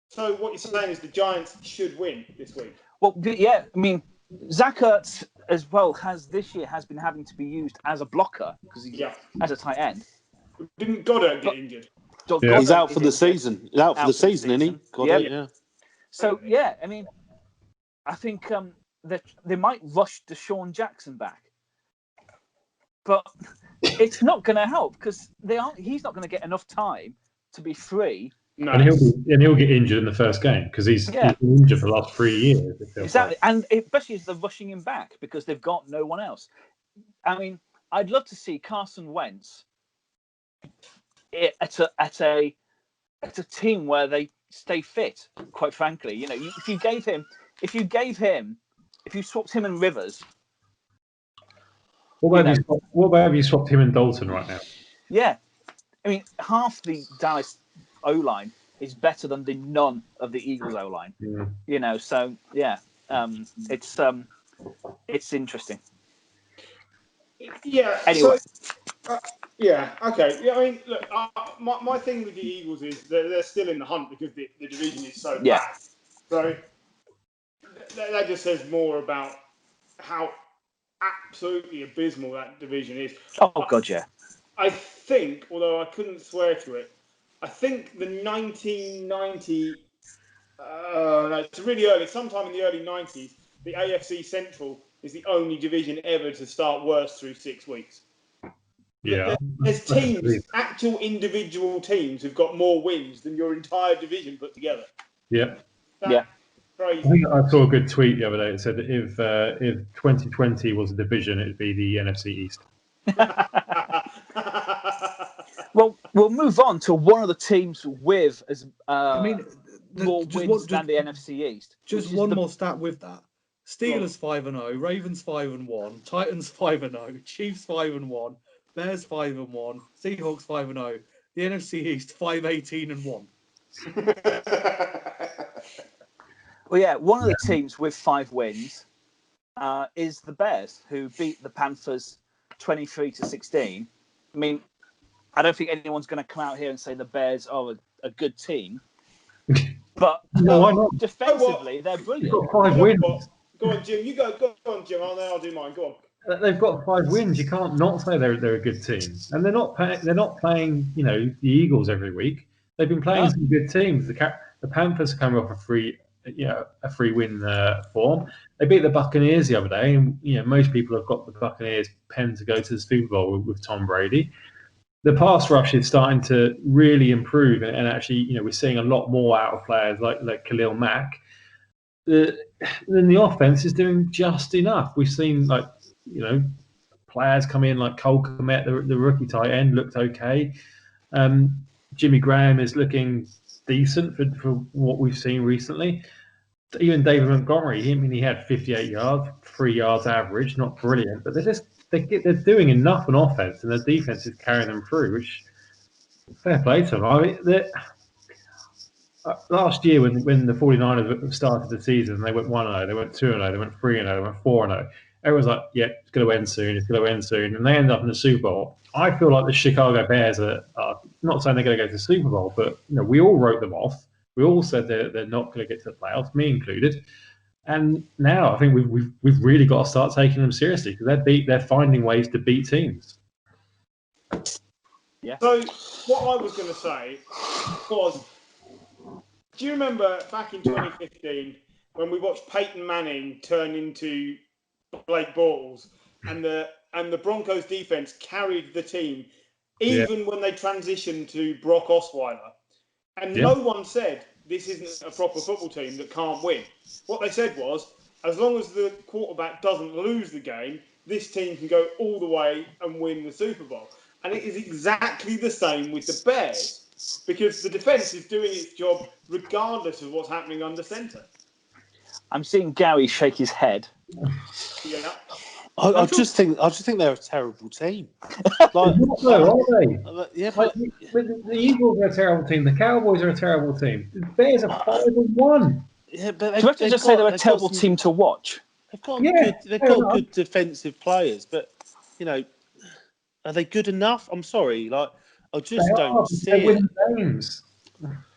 So what you're saying is the Giants should win this week. Well, yeah, I mean, Zach Ertz as well has been having to be used as a blocker because he's as a tight end. Didn't Goddard get injured? He's out for the season. He's out for the season, isn't he? Goddard, yeah. So yeah, I mean, I think that they might rush Deshaun Jackson back, but it's not going to help because he's not going to get enough time to be free. No. And he'll get injured in the first game because he's been injured for the last 3 years. Exactly, and especially as they're rushing him back because they've got no one else. I mean, I'd love to see Carson Wentz at a team where they stay fit. Quite frankly, you know, if you swapped him and Rivers. What about if you swapped him and Dalton right now? Yeah, I mean, half the Dallas O-line is better than the none of the Eagles O-line. Yeah. You know, so yeah, it's interesting. Yeah. Anyway, Yeah. Okay. Yeah. I mean, look. My thing with the Eagles is they're still in the hunt because the division is so bad. So that just says more about how absolutely abysmal that division is. Oh God, yeah. I think, although I couldn't swear to it, I think the 1990. No, it's really early. Sometime in the early 90s, the AFC Central is the only division ever to start worse through 6 weeks. Yeah. There's teams, actual individual teams, who've got more wins than your entire division put together. Yeah. That's I crazy. think I saw a good tweet the other day. It said that if 2020 was a division, it'd be the NFC East. Well, we'll move on to one of the teams with as more wins than the NFC East. Just one more stat with that: Steelers 5-0, Ravens 5-1, Titans 5-0, Chiefs 5-1, Bears 5-1, Seahawks 5-0. The NFC East 5-18-1. Well, yeah, one of the teams with 5 wins is the Bears, who beat the Panthers 23-16. I mean, I don't think anyone's going to come out here and say the Bears are a good team, but why not? defensively, they're brilliant. They've got 5 wins. Go on, Jim. You go on, Jim. I'll do mine. Go on. They've got 5 wins. You can't not say they're a good team, and they're not playing the Eagles every week. They've been playing some good teams. The Panthers are coming off a free win form. They beat the Buccaneers the other day, and most people have got the Buccaneers penned to go to the Super Bowl with Tom Brady. The pass rush is starting to really improve, and actually, we're seeing a lot more out of players like Khalil Mack. Then the offense is doing just enough. We've seen players come in like Cole Kmet, the rookie tight end, looked okay. Jimmy Graham is looking decent for what we've seen recently. Even David Montgomery, he had 58 yards, 3 yards average, not brilliant, but they're doing enough on offense, and the defense is carrying them through, which fair play to them. I mean, last year when the 49ers started the season, they went 1-0, they went 2-0, they went 3-0, they went 4-0. Everyone's like, yeah, it's going to end soon, it's going to end soon. And they end up in the Super Bowl. I feel like the Chicago Bears are not saying they're going to go to the Super Bowl, but we all wrote them off. We all said they're not going to get to the playoffs, me included. And now I think we've really got to start taking them seriously because they're finding ways to beat teams. Yeah. So what I was going to say was, do you remember back in 2015 when we watched Peyton Manning turn into Blake Bortles and the Broncos defense carried the team even when they transitioned to Brock Osweiler? And no one said this isn't a proper football team that can't win. What they said was, as long as the quarterback doesn't lose the game, this team can go all the way and win the Super Bowl. And it is exactly the same with the Bears, because the defense is doing its job regardless of what's happening under center. I'm seeing Gary shake his head. Yeah. I just think they're a terrible team. Like, are they? Yeah, but the Eagles are a terrible team. The Cowboys are a terrible team. The Bears are 5-1. Yeah, but Do you have to just say they're a terrible team to watch? They've got good defensive players, but are they good enough? I'm sorry, I just don't see it. Winning games.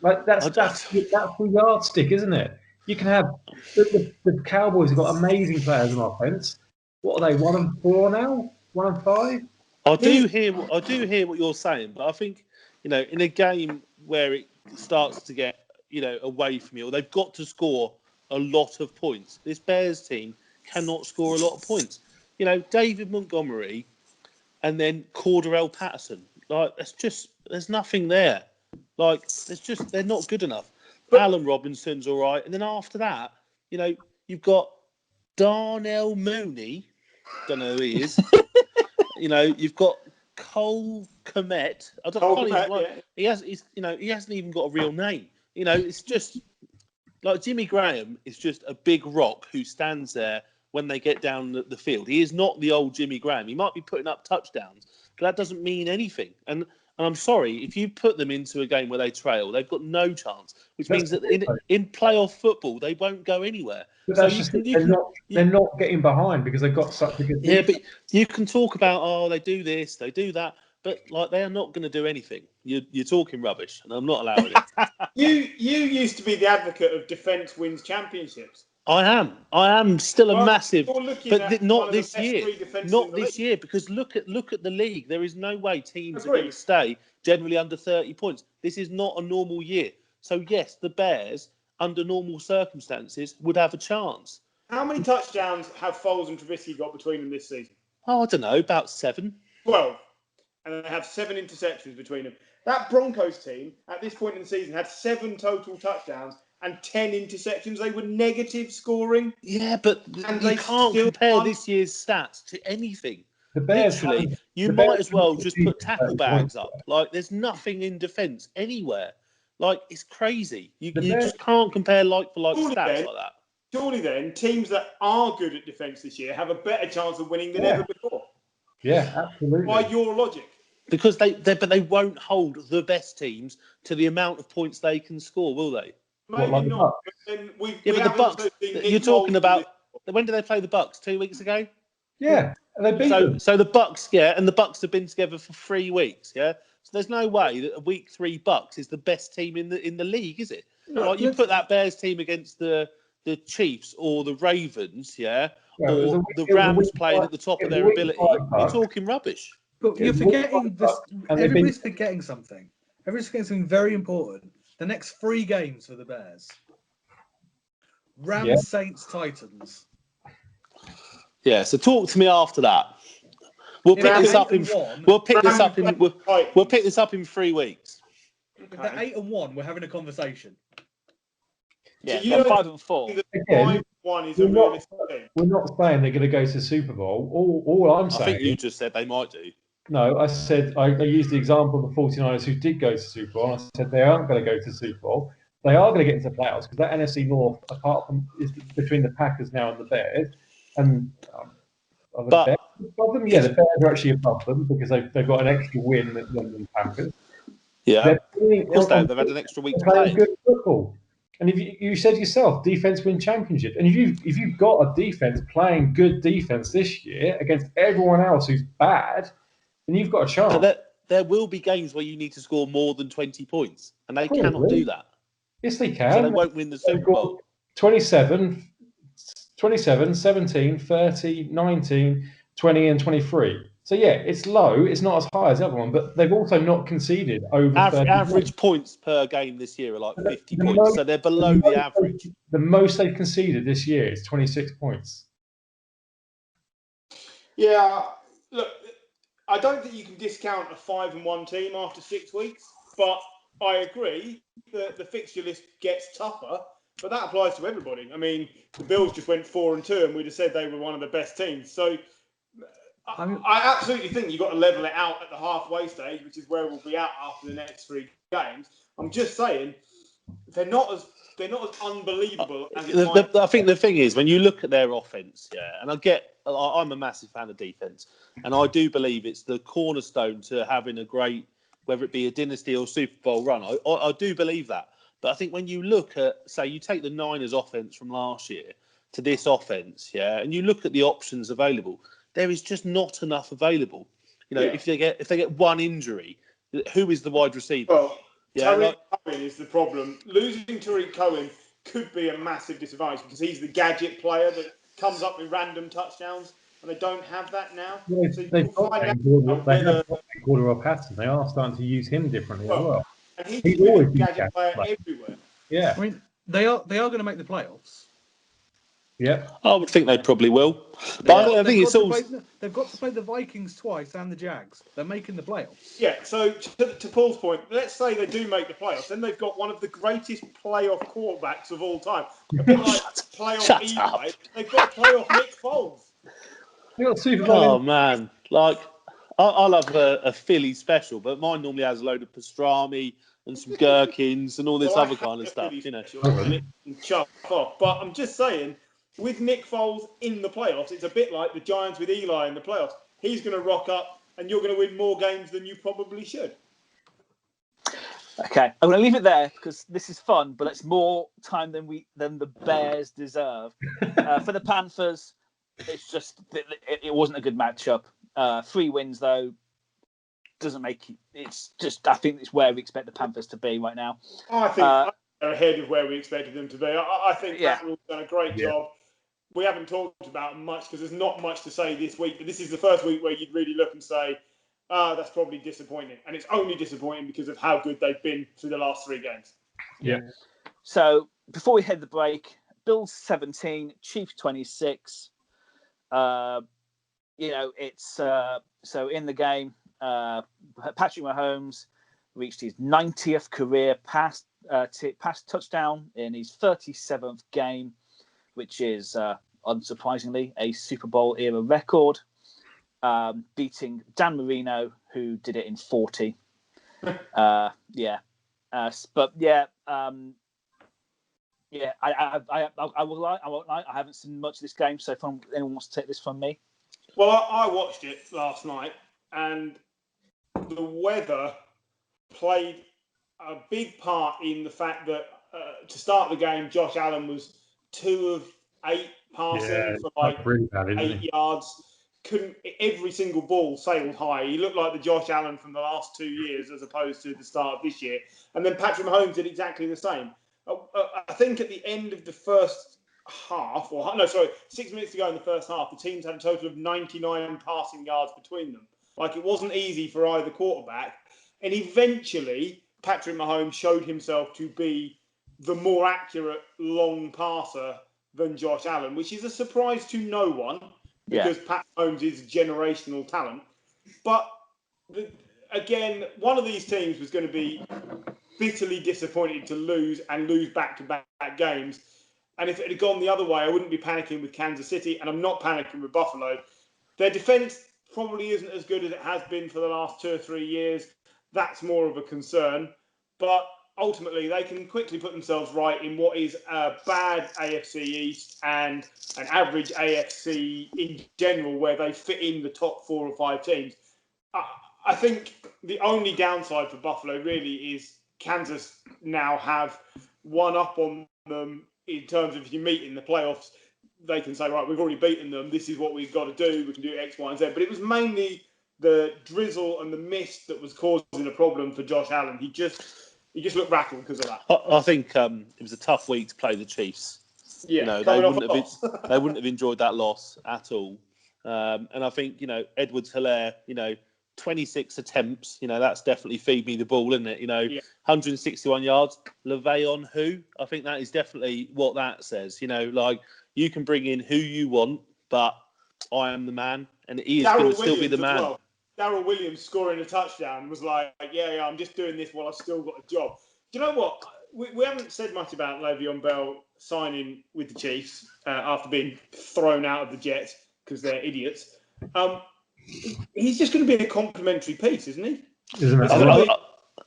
Like that's the yardstick, isn't it? You can have the Cowboys have got amazing players on offense. What are they? 1-4 now? 1-5? I do hear what you're saying, but I think in a game where it starts to get away from you, or they've got to score a lot of points. This Bears team cannot score a lot of points. David Montgomery and then Cordarrelle Patterson. There's nothing there. They're not good enough. Allen Robinson's all right, and then after that, you've got Darnell Mooney. Don't know who he is. You've got Cole Kmet. He hasn't even got a real name. It's just like Jimmy Graham is just a big rock who stands there when they get down the field. He is not the old Jimmy Graham. He might be putting up touchdowns, but that doesn't mean anything. And And I'm sorry, if you put them into a game where they trail, they've got no chance, which means that in playoff football, they won't go anywhere. But So that's just they're not getting behind because they've got such a good defense. Yeah, but you can talk about, they do this, they do that, but like they are not going to do anything. You're talking rubbish, and I'm not allowing it. You used to be the advocate of defence wins championships. I am still a massive, but not this year. Not this year, because look at the league. There is no way teams are going to stay generally under 30 points. This is not a normal year. So yes, the Bears, under normal circumstances, would have a chance. How many touchdowns have Foles and Trubisky got between them this season? Oh, I don't know, about 7. 12. And they have 7 interceptions between them. That Broncos team, at this point in the season, had 7 total touchdowns and 10 interceptions. They were negative scoring. Yeah, but you can't compare this year's stats to anything. Literally, you might as well just put tackle bags up. Like, there's nothing in defence anywhere. Like, it's crazy. You just can't compare like-for-like stats like that. Surely then, teams that are good at defence this year have a better chance of winning than ever before. Yeah, absolutely. By your logic. Because they won't hold the best teams to the amount of points they can score, will they? Maybe not. But the Bucks. You're talking about. When did they play the Bucks? 2 weeks ago. Yeah, and they beat them. So the Bucks, and the Bucks have been together for 3 weeks. Yeah, so there's no way that a week 3 Bucks is the best team in the league, is it? No, like you put that Bears team against the Chiefs or the Ravens, or the Rams playing at the top of their ability. You're talking rubbish. But you're forgetting this. Everybody's forgetting something. Everybody's forgetting something very important. The next 3 games for the Bears: Rams, Saints, Titans. Yeah. So talk to me after that. We'll pick this up in. We'll pick this up in. We'll pick this up in 3 weeks. If they're 8-1, we're having a conversation. Yeah, so 5-4. Again, 5-1 is a realistic thing. We're not saying they're going to go to the Super Bowl. All I'm saying. I think you just said they might do. No, I said I used the example of the 49ers who did go to Super Bowl. And I said they aren't going to go to Super Bowl. They are going to get into the playoffs because that NFC North, apart from, is between the Packers now and the Bears. And the Bears above them? Yeah, the Bears are actually above them because they've got an extra win than the Packers. Yeah, of course they've had an extra week to play. Good football. And if you said yourself, defense win championship. And if you've got a defense playing good defense this year against everyone else who's bad, then you've got a chance. But there will be games where you need to score more than 20 points, and they cannot do that. Yes, they can. So they won't win the Super Bowl. 27, 17, 30, 19, 20, and 23. So, yeah, it's low. It's not as high as the other one, but they've also not conceded over 30 average points per game this year are like 50 points, so they're below the average. The most they've conceded this year is 26 points. Yeah, look, I don't think you can discount a 5-1 team after 6 weeks, but I agree that the fixture list gets tougher, but that applies to everybody. I mean, the Bills just went 4-2, and we'd have said they were one of the best teams. So I absolutely think you've got to level it out at the halfway stage, which is where we'll be at after the next 3 games. I'm just saying they're not as unbelievable as it I think the thing is, when you look at their offense, and I'm a massive fan of defense, and I do believe it's the cornerstone to having a great, whether it be a dynasty or Super Bowl run. I do believe that. But I think when you look at, say, you take the Niners offense from last year to this offense, and you look at the options available, there is just not enough available. If they get one injury, who is the wide receiver? Well, Tariq Cohen is the problem. Losing Tariq Cohen could be a massive disadvantage because he's the gadget player that comes up with random touchdowns, and they don't have that now. Yeah, so they've got Cordarrelle Patterson. They are starting to use him differently as well. And he's always a gadget player everywhere. Yeah, I mean they are going to make the playoffs. Yeah, I would think they probably will. But I think they've got to play the Vikings twice and the Jags. They're making the playoffs. Yeah, so to Paul's point, let's say they do make the playoffs, then they've got one of the greatest playoff quarterbacks of all time. A bit like playoff Eli. They've got playoff Nick Foles. Oh, man. Like, I love a Philly special, but mine normally has a load of pastrami and some gherkins and all this other kind of stuff, And chuff off. But I'm just saying, with Nick Foles in the playoffs, it's a bit like the Giants with Eli in the playoffs. He's going to rock up, and you're going to win more games than you probably should. Okay, I'm going to leave it there because this is fun, but it's more time than the Bears deserve. For the Panthers, it's just it wasn't a good matchup. 3 wins though doesn't make it's just. I think it's where we expect the Panthers to be right now. I think they're ahead of where we expected them to be. I think Batman's done a great job. We haven't talked about much because there's not much to say this week, but this is the first week where you'd really look and say, that's probably disappointing. And it's only disappointing because of how good they've been through the last 3 games. Yeah. So before we head the break, Bills 17, Chiefs 26. It's so in the game, Patrick Mahomes reached his 90th career pass touchdown in his 37th game, which is unsurprisingly a Super Bowl era record, beating Dan Marino, who did it in 40. I will lie. I won't lie. I haven't seen much of this game, so if anyone wants to take this from me. Well, I watched it last night, and the weather played a big part in the fact that to start the game, Josh Allen was 2 of 8 passing for like really bad, 8 yards. Every single ball sailed high. He looked like the Josh Allen from the last 2 years as opposed to the start of this year. And then Patrick Mahomes did exactly the same. I think at the end of the first half, 6 minutes to go in the first half, the teams had a total of 99 passing yards between them. Like, it wasn't easy for either quarterback. And eventually, Patrick Mahomes showed himself to be the more accurate long passer than Josh Allen, which is a surprise to no one because Pat Mahomes is generational talent. But again, one of these teams was going to be bitterly disappointed to lose back-to-back games. And if it had gone the other way, I wouldn't be panicking with Kansas City, and I'm not panicking with Buffalo. Their defense probably isn't as good as it has been for the last 2 or 3 years. That's more of a concern. But ultimately, they can quickly put themselves right in what is a bad AFC East and an average AFC in general, where they fit in the top 4 or 5 teams. I think the only downside for Buffalo really is Kansas now have one up on them in terms of if you meet in the playoffs, they can say, right, we've already beaten them. This is what we've got to do. We can do X, Y, and Z. But it was mainly the drizzle and the mist that was causing a problem for Josh Allen. He just looked rattled because of that. I think it was a tough week to play the Chiefs. Yeah, they wouldn't have enjoyed that loss at all. And I think Edwards-Helaire, 26 attempts. That's definitely feed me the ball, isn't it? 161 yards. Le'Veon who? I think that is definitely what that says. Like, you can bring in who you want, but I am the man, and he is going to still be the man. Well. Darrell Williams scoring a touchdown was like, I'm just doing this while I've still got a job. Do you know what? We haven't said much about Le'Veon Bell signing with the Chiefs after being thrown out of the Jets because they're idiots. He's just going to be a complimentary piece, isn't he?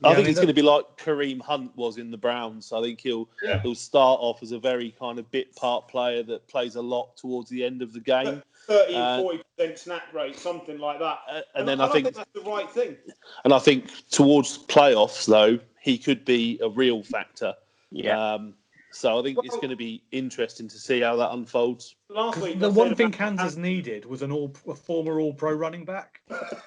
I think he's going to be like Kareem Hunt was in the Browns. I think he'll start off as a very kind of bit part player that plays a lot towards the end of the game. 30 and 40% snap rate, something like that. And then I think that's the right thing. And I think towards playoffs, though, he could be a real factor. Yeah. So I think it's going to be interesting to see how that unfolds. Last week, the one thing Kansas needed was a former All-Pro running back.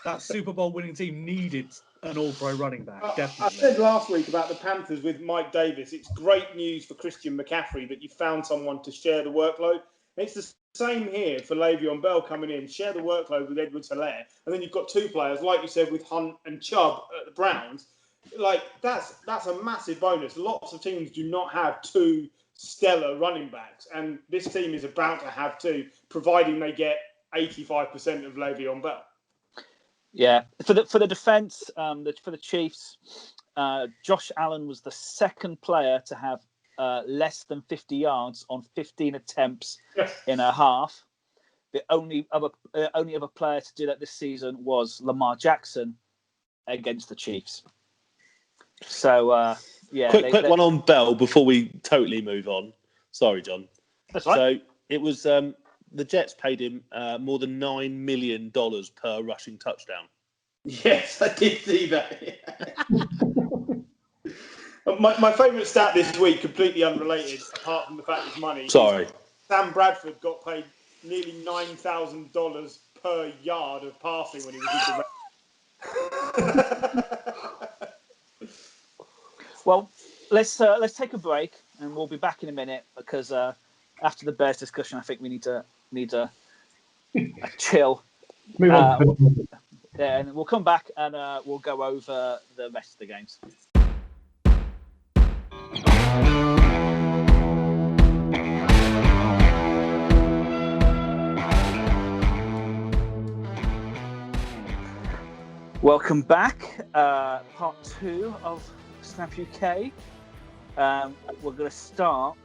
That Super Bowl winning team needed an All-Pro running back, definitely. I said last week about the Panthers with Mike Davis, it's great news for Christian McCaffrey that you found someone to share the workload. It's the same here for Le'Veon Bell coming in, share the workload with Edwards-Helaire, and then you've got 2 players, like you said, with Hunt and Chubb at the Browns. Like, that's a massive bonus. Lots of teams do not have 2 stellar running backs, and this team is about to have 2, providing they get 85% of Le'Veon Bell. Yeah, for the defense, for the Chiefs, Josh Allen was the second player to have less than 50 yards on 15 attempts in a half. The only other player to do that this season was Lamar Jackson against the Chiefs. So, quick one on Bell before we totally move on. Sorry, John. That's right. So it was the Jets paid him more than $9 million per rushing touchdown. Yes, I did see that. My favourite stat this week, completely unrelated, apart from the fact it's money. Sorry. Sam Bradford got paid nearly $9,000 per yard of passing when he was with the Well, let's take a break, and we'll be back in a minute because after the Bears discussion, I think we need to a chill. Move on. And we'll come back and we'll go over the rest of the games. Welcome back. Part 2 of Snap UK. We're going to start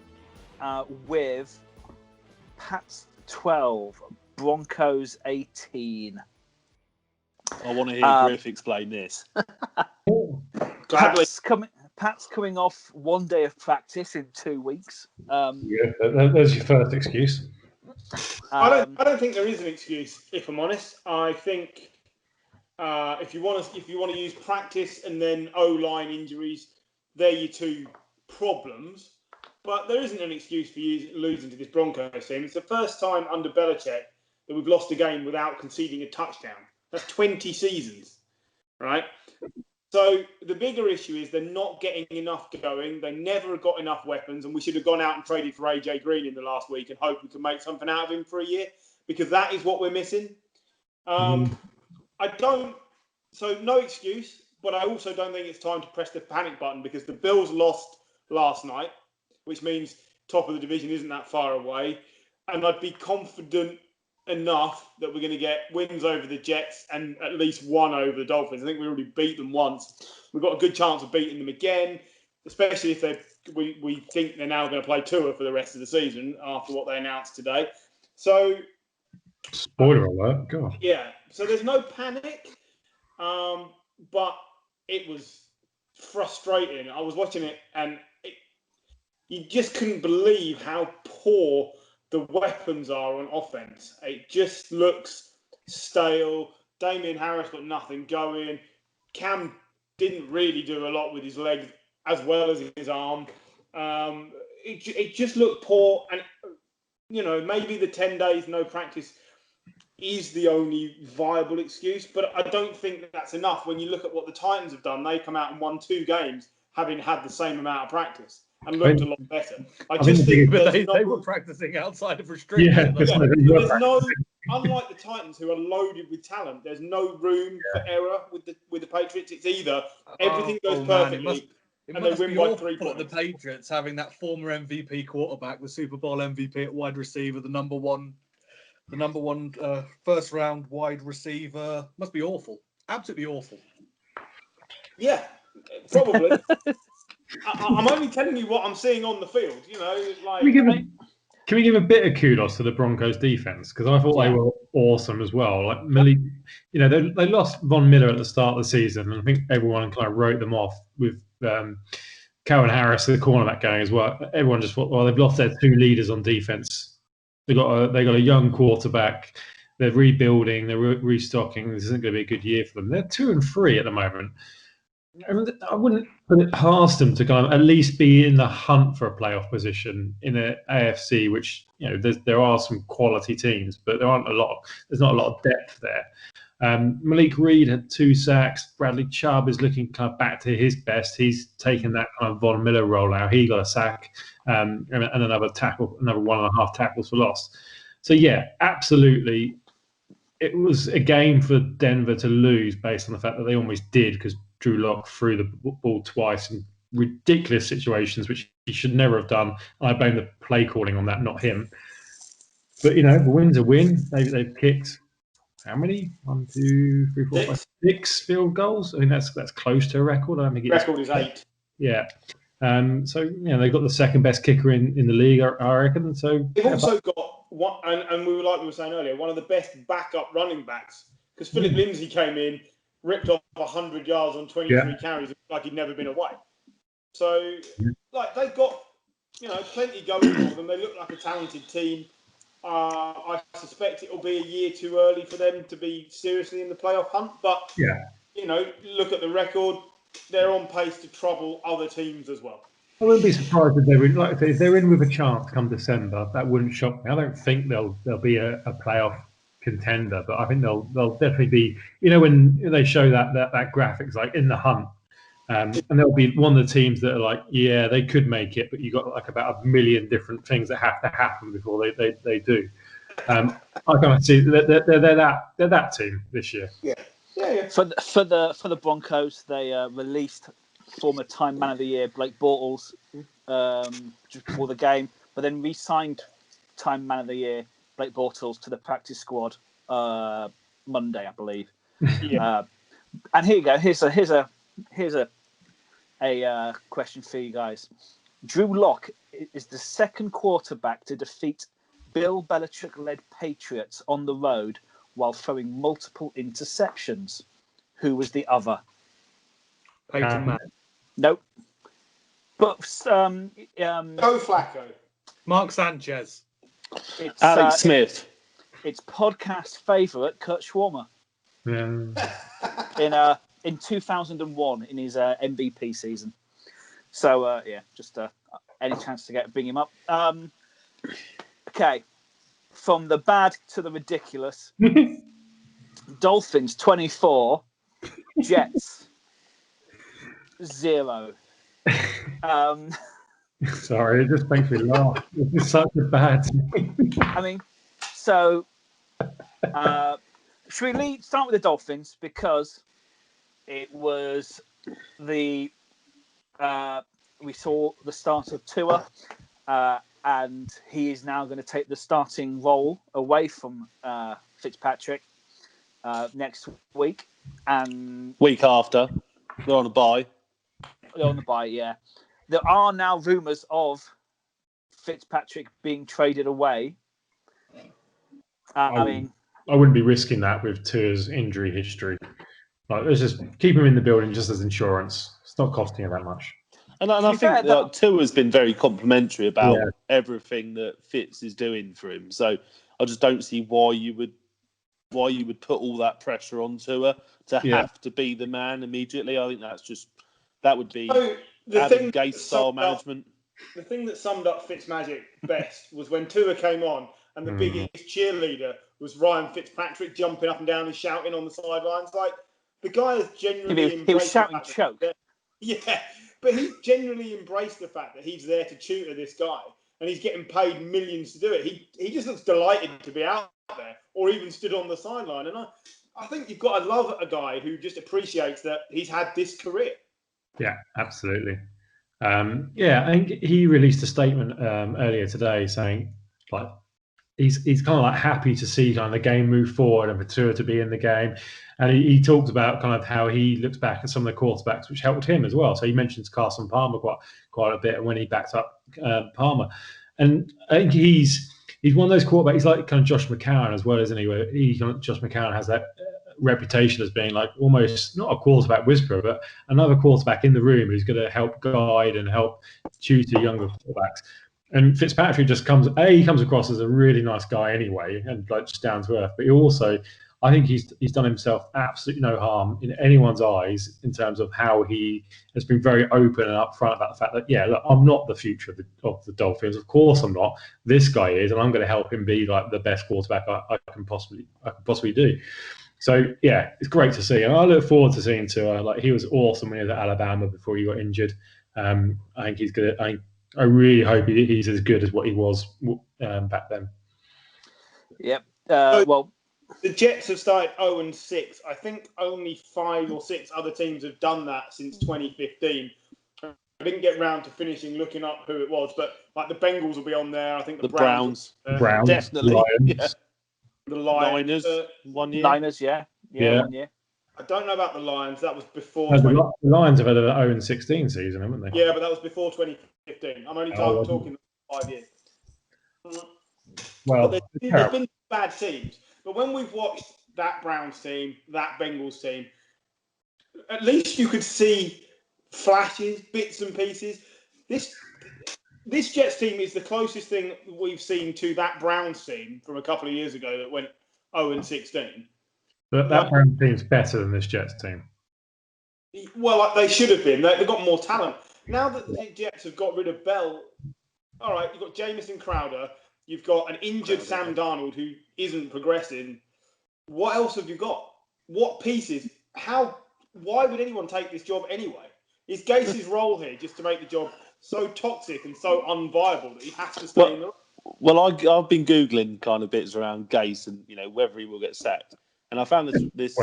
with Pats 12, Broncos 18. I want to hear Griff explain this. Pat's coming off one day of practice in 2 weeks. There's your first excuse. I don't think there is an excuse, if I'm honest. I think if you want to use practice and then O-line injuries, they're your two problems. But there isn't an excuse for losing to this Broncos team. It's the first time under Belichick that we've lost a game without conceding a touchdown. That's 20 seasons, right? So the bigger issue is they're not getting enough going. They never got enough weapons, and we should have gone out and traded for AJ Green in the last week and hope we can make something out of him for a year, because that is what we're missing. So no excuse, but I also don't think it's time to press the panic button, because the Bills lost last night, which means top of the division isn't that far away. And I'd be confident enough that we're going to get wins over the Jets and at least one over the Dolphins. I think we already beat them once. We've got a good chance of beating them again, especially if we think they're now going to play Tua for the rest of the season after what they announced today. So, spoiler alert, God. Yeah, so there's no panic, but it was frustrating. I was watching it and you just couldn't believe how poor the weapons are on offense. It just looks stale. Damian Harris got nothing going. Cam didn't really do a lot with his legs as well as his arm. It just looked poor. And, maybe the 10 days no practice is the only viable excuse. But I don't think that's enough when you look at what the Titans have done. They come out and won 2 games having had the same amount of practice and looked a lot better. I just think they were practicing outside of restrictions. Unlike the Titans, who are loaded with talent, there's no room for error with the Patriots. It's either everything goes perfectly and they win by 3 points. The Patriots having that former MVP quarterback, the Super Bowl MVP at wide receiver, the number one first round wide receiver. Must be awful. Absolutely awful. Yeah, probably. I'm only telling you what I'm seeing on the field. Can we give a bit of kudos to the Broncos defense? Because I thought they were awesome as well. Like Malik, they lost Von Miller at the start of the season, and I think everyone kind of wrote them off with Calvin Harris, the cornerback, going as well. Everyone just thought, well, they've lost their 2 leaders on defense. They got a young quarterback. They're rebuilding. They're restocking. This isn't going to be a good year for them. They're 2-3 at the moment. I wouldn't put it past them to kind of at least be in the hunt for a playoff position in the AFC, which there are some quality teams, but there's not a lot of depth there. Malik Reed had 2 sacks. Bradley Chubb is looking kind of back to his best. He's taken that kind of Von Miller role out. He got a sack and another 1.5 tackles for loss. So yeah, absolutely, it was a game for Denver to lose based on the fact that they almost did, because Drew Lock threw the ball twice in ridiculous situations, which he should never have done. And I blame the play calling on that, not him. But, a win's a win. They've kicked how many? 1, 2, 3, 4, 5, 6 field goals. I mean, that's close to a record. I don't think record is 8. Yeah. So, they've got the second best kicker in the league, I reckon. So they've also got one, and we were saying earlier, one of the best backup running backs, because Philip Lindsay came in, ripped off 100 yards on 23 carries like he'd never been away. So, they've got, plenty going for them. They look like a talented team. I suspect it'll be a year too early for them to be seriously in the playoff hunt. But, look at the record. they're on pace to trouble other teams as well. I wouldn't be surprised if they're in, like I say, if they're in with a chance come December. That wouldn't shock me. I don't think they'll be a playoff contender, but I think they'll definitely be. When they show that graphics like in the hunt, and they'll be one of the teams that are like, yeah, they could make it, but you got like about a million different things that have to happen before they do. I kind of see they're that team this year. Yeah. For the Broncos, they released former Time Man of the Year Blake Bortles just before the game, but then re-signed Time Man of the Year Blake Bortles to the practice squad Monday, I believe. Yeah. And here you go. Here's a question for you guys. Drew Lock is the second quarterback to defeat Bill Belichick-led Patriots on the road while throwing multiple interceptions. Who was the other? Peyton Manning. Nope. But Go Flacco. Mark Sanchez. It's Alex Smith. It's podcast favourite Kurt Schwarmer. Yeah. In 2001 in his MVP season. So just any chance to bring him up. Okay, from the bad to the ridiculous. Dolphins 24, Jets 0. Sorry, it just makes me laugh. It's such a bad team. I mean, so should we start with the Dolphins because it was we saw the start of Tua, and he is now going to take the starting role away from Fitzpatrick next week. And week after, they're on a bye. They're on the bye, yeah. There are now rumours of Fitzpatrick being traded away. I wouldn't be risking that with Tua's injury history. Like, let's just keep him in the building just as insurance. It's not costing him that much. And I think Tua's been very complimentary about everything that Fitz is doing for him. So I just don't see why you would put all that pressure on Tua to have to be the man immediately. I think that would be Adam Gase style management. The thing that summed up Fitzmagic best was when Tua came on and the biggest cheerleader was Ryan Fitzpatrick jumping up and down and shouting on the sidelines. Like, the guy has genuinely he was shouting choke. Yeah, but he's genuinely embraced the fact that he's there to tutor this guy and he's getting paid millions to do it. He just looks delighted to be out there or even stood on the sideline. And I think you've got to love a guy who just appreciates that he's had this career. Yeah, absolutely. I think he released a statement earlier today saying, like, he's kind of like happy to see kind of the game move forward and for Tua to be in the game. And he talked about kind of how he looks back at some of the quarterbacks, which helped him as well. So he mentions Carson Palmer quite a bit, and when he backed up Palmer, and I think he's one of those quarterbacks. He's like kind of Josh McCown as well, isn't he? Where Josh McCown has that reputation as being like almost not a quarterback whisperer, but another quarterback in the room who's going to help guide and help tutor younger quarterbacks. And Fitzpatrick just comes across as a really nice guy anyway, and like just down to earth. But he also, I think he's done himself absolutely no harm in anyone's eyes in terms of how he has been very open and upfront about the fact that, yeah, look, I'm not the future of the Dolphins. Of course I'm not. This guy is, and I'm going to help him be like the best quarterback I can possibly do. So yeah, it's great to see, and I look forward to seeing Tua. Like, he was awesome when he was at Alabama before he got injured. I think he's good. I really hope he's as good as what he was back then. Yep. The Jets have started 0-6. I think only 5 or 6 other teams have done that since 2015. I didn't get round to finishing looking up who it was, but like the Bengals will be on there. I think the Browns. Browns, definitely. Lions. Yeah. The Lions. Niners, 1 year. Niners, yeah. 1 year. I don't know about the Lions. That was before. The Lions have had an 0-16 season, haven't they? Yeah, but that was before 2015. I'm only talking 5 years. Well, there's been bad teams, but when we've watched that Browns team, that Bengals team, at least you could see flashes, bits and pieces. This Jets team is the closest thing we've seen to that Browns team from a couple of years ago that went 0-16. But that Browns team's better than this Jets team. Well, like they should have been. They've got more talent. Now that the Jets have got rid of Bell, all right, you've got Jamison Crowder, you've got an injured Sam Darnold who isn't progressing. What else have you got? What pieces? Why would anyone take this job anyway? Is Gase's role here just to make the job so toxic and so unviable that he has to stay in the... Well, I've been Googling kind of bits around Gase and, whether he will get sacked. And I found this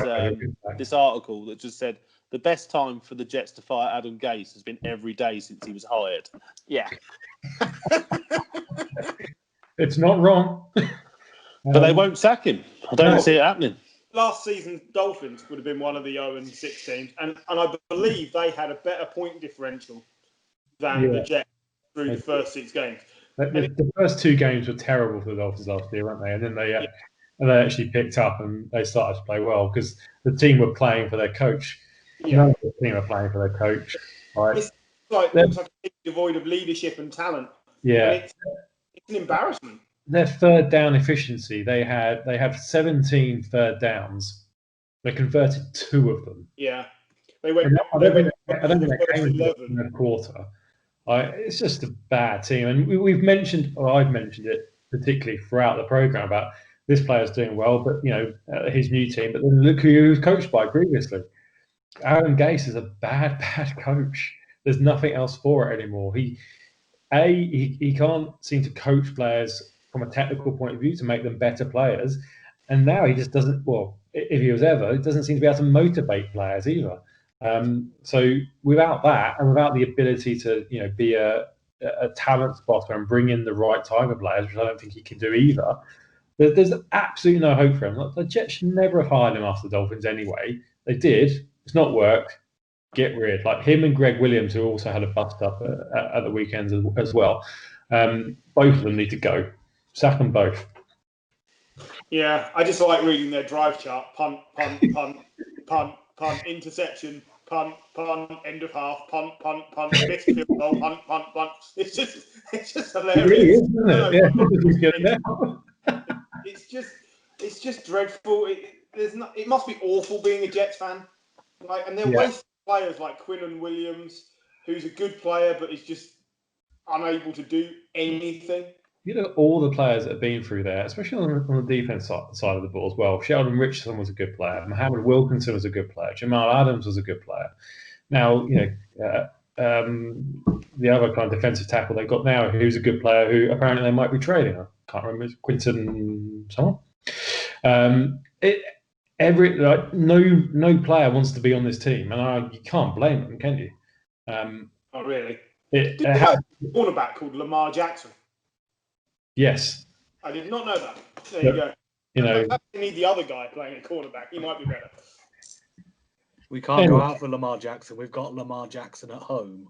article that just said the best time for the Jets to fire Adam Gase has been every day since he was hired. Yeah. It's not wrong. But they won't sack him. I don't see it happening. Last season's Dolphins would have been one of the 0-6 teams, and I believe they had a better point differential than the Jets through the first 6 games. The first 2 games were terrible for the Dolphins last year, weren't they? And then they actually picked up and they started to play well because the team were playing for their coach. None of the team were playing for their coach. Right? It's like a team devoid of leadership and talent. Yeah, and it's an embarrassment. Their third down efficiency, they had 17 third downs. They converted 2 of them. Yeah, I don't think that came in the quarter. It's just a bad team, and we've mentioned, or I've mentioned it particularly throughout the program about this player's doing well, but his new team. But then look who he was coached by previously. Adam Gase is a bad coach. There's nothing else for it anymore. He can't seem to coach players from a technical point of view to make them better players, and now he just doesn't. Well, if he was ever, he doesn't seem to be able to motivate players either. So without that, and without the ability to be a talent spotter and bring in the right type of players, which I don't think he can do either, there's absolutely no hope for him. The Jets should never have hired him after the Dolphins anyway. They did. It's not worked. Get rid. Like him and Greg Williams, who also had a bust up at the weekends as well. Both of them need to go. Sack them both. Yeah, I just like reading their drive chart. Punt, punt, punt, punt, punt, interception, punt, punt, end of half, punt, punt, punt, missed field goal, punt, punt, punt. It's just hilarious. It really is, isn't it? It's just dreadful. It must be awful being a Jets fan. And they're wasting players like Quinnen Williams, who's a good player but is just unable to do anything. All the players that have been through there, especially on the defense side of the ball as well. Sheldon Richardson was a good player. Mohamed Wilkinson was a good player. Jamal Adams was a good player. Now, the other kind of defensive tackle they got now, who's a good player, who apparently they might be trading. I can't remember, Quinton someone. No player wants to be on this team, and you can't blame them, can you? Not really. Did they have a cornerback called Lamar Jackson? Yes. I did not know that. There you go. You need the other guy playing at cornerback. He might be better. We can't go out for Lamar Jackson. We've got Lamar Jackson at home.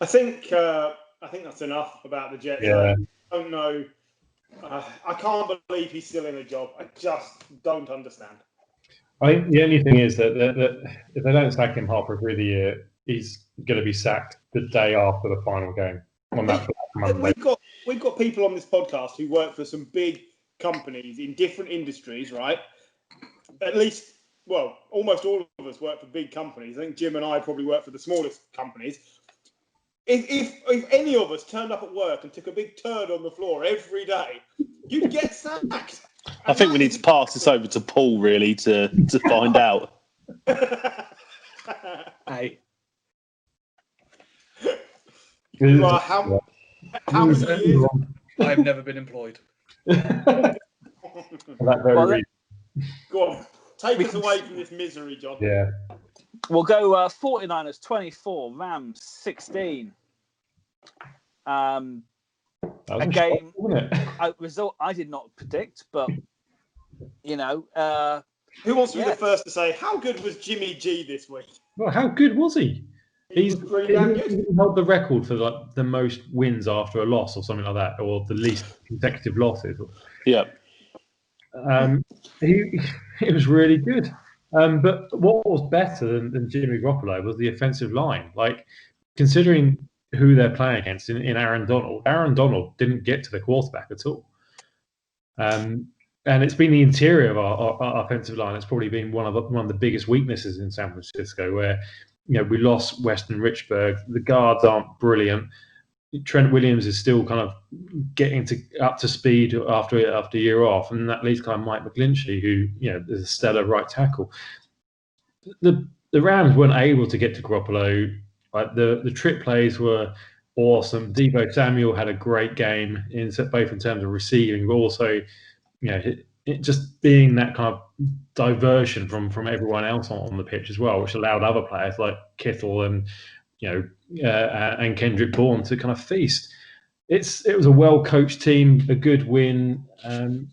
I think that's enough about the Jets. Yeah. I don't know. I can't believe he's still in a job. I just don't understand. I think the only thing is that if they don't sack him halfway through the year, he's going to be sacked the day after the final game on that Monday. We've got people on this podcast who work for some big companies in different industries, right? At least, well, almost all of us work for big companies. I think Jim and I probably work for the smallest companies. If any of us turned up at work and took a big turd on the floor every day, you'd get sacked. I think we need to pass this over to Paul, really, to find out. Hey. Well, how many years? I've never been employed. For that very reason. Go on. Take us away from this misery, John. Yeah. We'll go 49ers 24, Rams 16. A game, a result I did not predict, but who wants to be the first to say how good was Jimmy G this week? Well, how good was he? He held the record for the most wins after a loss or something like that, or the least consecutive losses. Yeah. He was really good. But what was better than Jimmy Garoppolo was the offensive line. Like, considering who they're playing against in Aaron Donald didn't get to the quarterback at all. And it's been the interior of our offensive line. It's probably been one of the biggest weaknesses in San Francisco, where we lost Weston Richburg. The guards aren't brilliant. Trent Williams is still kind of getting up to speed after a year off, and that leaves kind of Mike McGlinchey, who is a stellar right tackle. The Rams weren't able to get to Garoppolo. Like the trick plays were awesome. Deebo Samuel had a great game both in terms of receiving, but also it just being that kind of diversion from everyone else on the pitch as well, which allowed other players like Kittle and and Kendrick Bourne to kind of feast. It was a well coached team, a good win, and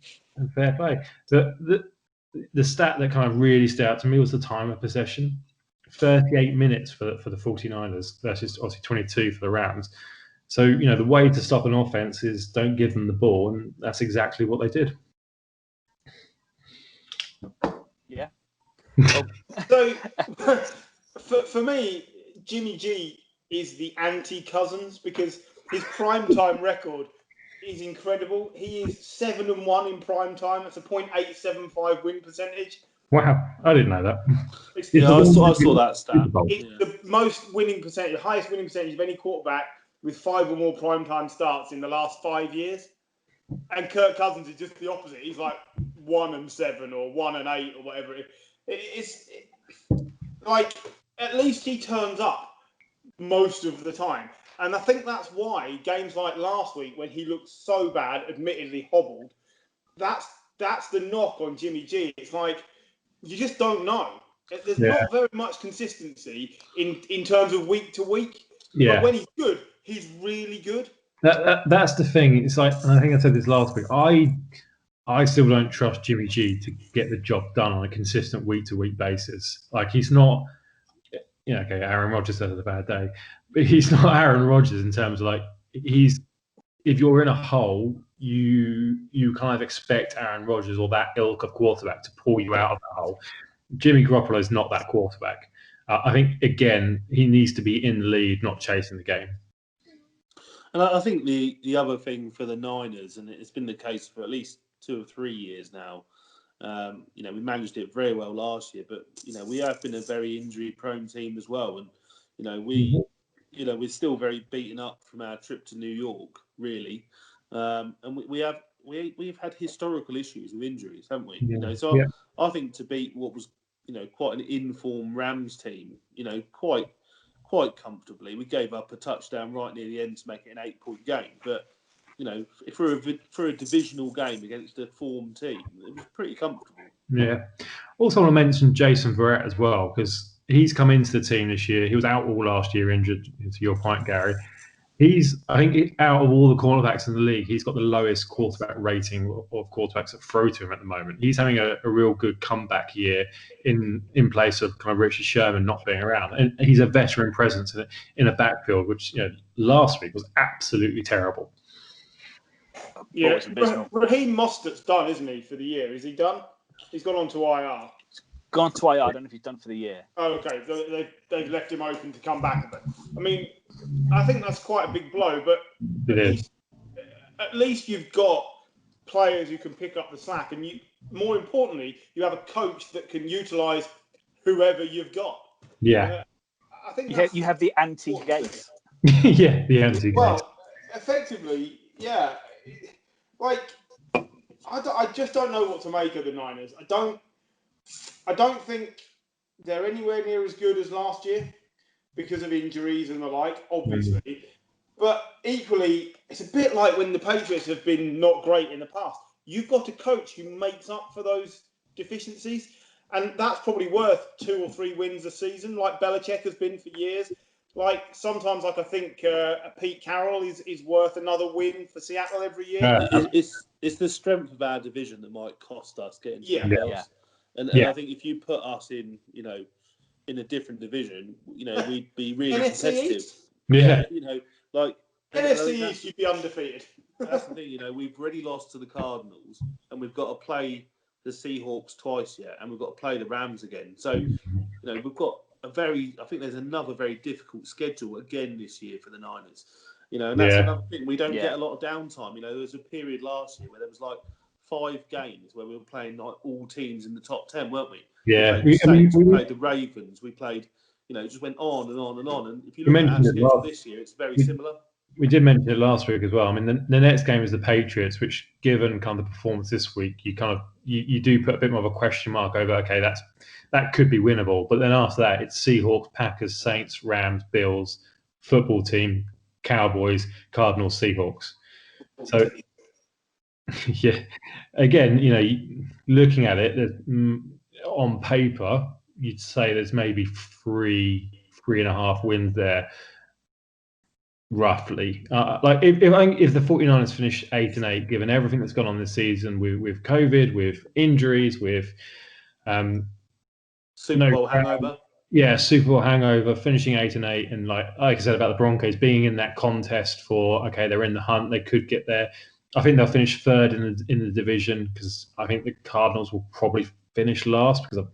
fair play. The stat that kind of really stood out to me was the time of possession. 38 minutes for the 49ers versus obviously 22 for the Rams. So, the way to stop an offense is don't give them the ball, and that's exactly what they did. Yeah. So, for me, Jimmy G is the anti-Cousins because his primetime record is incredible. He is 7-1 in primetime. That's a .875 win percentage. Wow, I didn't know that. I saw that stat. It's the most winning percentage, the highest winning percentage of any quarterback with 5 or more primetime starts in the last 5 years. And Kirk Cousins is just the opposite. He's like 1-7 or 1-8 or whatever. It's like at least he turns up most of the time. And I think that's why games like last week, when he looked so bad, admittedly hobbled, that's the knock on Jimmy G. It's like you just don't know. There's not very much consistency in terms of week to week. Yeah. But when he's good, he's really good. That's the thing. It's like, and I think I said this last week. I still don't trust Jimmy G to get the job done on a consistent week to week basis. Like he's not. Okay, Aaron Rodgers had a bad day, but he's not Aaron Rodgers in terms of like if you're in a hole, you kind of expect Aaron Rodgers or that ilk of quarterback to pull you out of that hole. Jimmy Garoppolo is not that quarterback. I think again he needs to be in the lead, not chasing the game. And I think the other thing for the Niners, and it's been the case for at least 2 or 3 years now. We managed it very well last year, but we have been a very injury-prone team as well, and we're still very beaten up from our trip to New York, really, and we've had historical issues with injuries, haven't we? I think to beat what was quite an informed Rams team, quite comfortably, we gave up a touchdown right near the end to make it an 8-point game, but. For a divisional game against a form team, it was pretty comfortable. Yeah. Also, want to mention Jason Verrett as well because he's come into the team this year. He was out all last year, injured. To your point, Gary, I think, out of all the quarterbacks in the league, he's got the lowest quarterback rating of quarterbacks that throw to him at the moment. He's having a real good comeback year in place of kind of Richard Sherman not being around, and he's a veteran presence in a backfield which last week was absolutely terrible. Yeah, Raheem Mostert's done, isn't he, for the year? Is he done? He's gone on to IR. Gone to IR. I don't know if he's done for the year. Oh, okay. They've left him open to come back. But I mean, I think that's quite a big blow. But at least you've got players who can pick up the slack, and more importantly, you have a coach that can utilise whoever you've got. Yeah, I think you have the anti-Gates. Yeah, the anti-Gates. Well, effectively, yeah. Like, I just don't know what to make of the Niners. I don't think they're anywhere near as good as last year because of injuries and the like, obviously. But equally, it's a bit like when the Patriots have been not great in the past. You've got a coach who makes up for those deficiencies, and that's probably worth 2 or 3 wins a season, like Belichick has been for years. Like sometimes, I think Pete Carroll is worth another win for Seattle every year. It's the strength of our division that might cost us getting to the playoffs. And I think if you put us in, in a different division, we'd be really competitive. East? Yeah. NFC East, you'd be undefeated. That's the thing, we've already lost to the Cardinals, and we've got to play the Seahawks twice yet, and we've got to play the Rams again. So, we've got I think there's another very difficult schedule again this year for the Niners. And that's another thing. We don't get a lot of downtime. There was a period last year where there was like 5 games where we were playing like all teams in the top 10, weren't we? Yeah, we played the Ravens, we played, it just went on and on and on. And if you look at our schedule this year, it's very similar. We did mention it last week as well. I mean, the next game is the Patriots, which, given kind of the performance this week, you do put a bit more of a question mark over. Okay, that could be winnable. But then after that, it's Seahawks, Packers, Saints, Rams, Bills, football team, Cowboys, Cardinals, Seahawks. So yeah, again, looking at it on paper, you'd say there's maybe 3.5 wins there. Roughly, like if the 49ers finish 8-8, given everything that's gone on this season with COVID, with injuries, with Super Bowl hangover, Super Bowl hangover, finishing 8-8, and like I said about the Broncos being in that contest for they're in the hunt, they could get there. I think they'll finish third in the division because I think the Cardinals will probably finish last because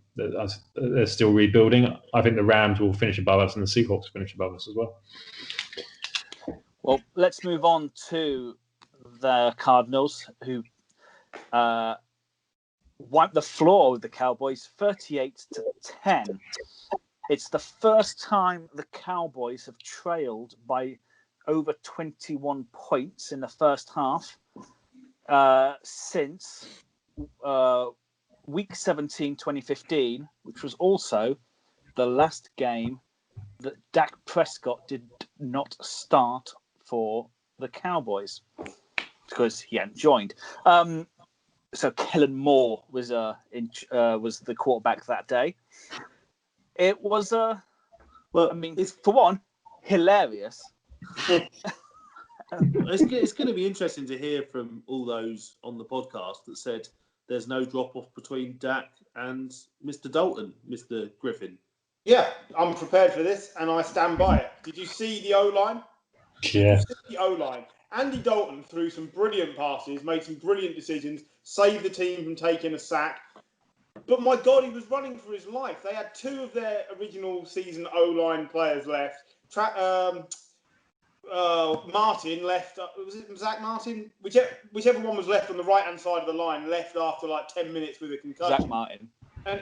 they're still rebuilding. I think the Rams will finish above us and the Seahawks finish above us as well. Well, let's move on to the Cardinals, who wiped the floor with the Cowboys 38-10. It's the first time the Cowboys have trailed by over 21 points in the first half since Week 17, 2015, which was also the last game that Dak Prescott did not start for the Cowboys because he hadn't joined. So Kellen Moore was the quarterback that day. It was it's for one hilarious. It's going to be interesting to hear from all those on the podcast that said there's no drop off between Dak and Mr. Dalton, Mr. Griffin. Yeah, I'm prepared for this, and I stand by it. Did you see the O-line? Yeah. The O-line. Andy Dalton threw some brilliant passes, made some brilliant decisions, saved the team from taking a sack. But my God, he was running for his life. They had 2 of their original season O-line players left. Martin left. Was it Zach Martin? Whichever one was left on the right-hand side of the line left after like 10 minutes with a concussion. Zach Martin. And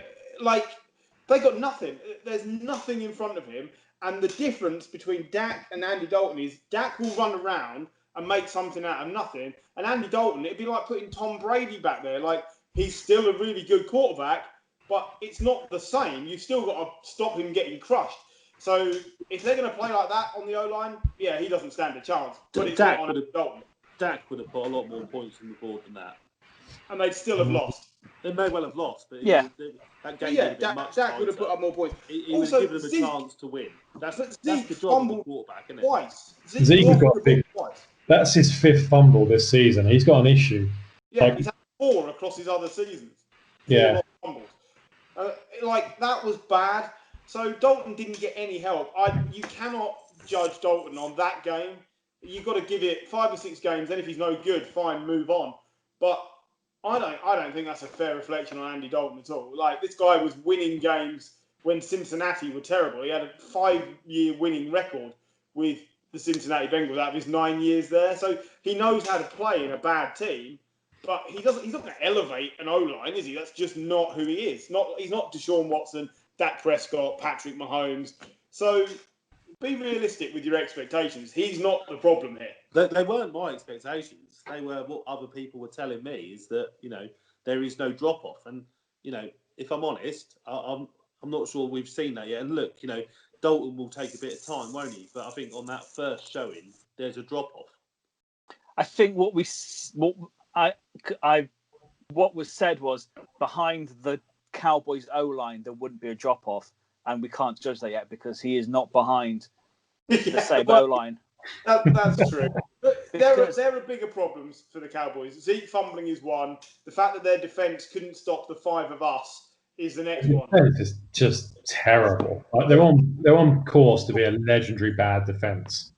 they got nothing. There's nothing in front of him. And the difference between Dak and Andy Dalton is Dak will run around and make something out of nothing. And Andy Dalton, it'd be like putting Tom Brady back there. Like, he's still a really good quarterback, but it's not the same. You've still got to stop him getting crushed. So if they're going to play like that on the O-line, yeah, he doesn't stand a chance. But it's not on Andy Dalton. Dak would have put a lot more points on the board than that. And they'd still have lost. They may well have lost, but yeah, that game would have been much Dak would have put up more points. He would have given them a chance to win. That's the job of the quarterback, isn't it? Twice. Zeke got big. That's his 5th fumble this season. He's got an issue. Yeah, he's had 4 across his other seasons. 4 fumbles. That was bad. So Dalton didn't get any help. You cannot judge Dalton on that game. You've got to give it 5 or 6 games. Then if he's no good, fine, move on. But I don't think that's a fair reflection on Andy Dalton at all. Like, this guy was winning games when Cincinnati were terrible. He had a 5-year winning record with the Cincinnati Bengals out of his 9 years there. So he knows how to play in a bad team, but he's not going to elevate an O-line, is he? That's just not who he is. He's not Deshaun Watson, Dak Prescott, Patrick Mahomes. So be realistic with your expectations. He's not the problem here. They weren't my expectations. They were what other people were telling me, is that, there is no drop-off. And, if I'm honest, I'm not sure we've seen that yet. And look, Dalton will take a bit of time, won't he? But I think on that first showing, there's a drop-off. I think what was said was behind the Cowboys O-line there wouldn't be a drop-off, and we can't judge that yet because he is not behind the same O-line. That's true. But there are bigger problems for the Cowboys. Zeke fumbling is one. The fact that their defense couldn't stop the 5 of us is the next one. It's just terrible. Like, they're on course to be a legendary bad defense.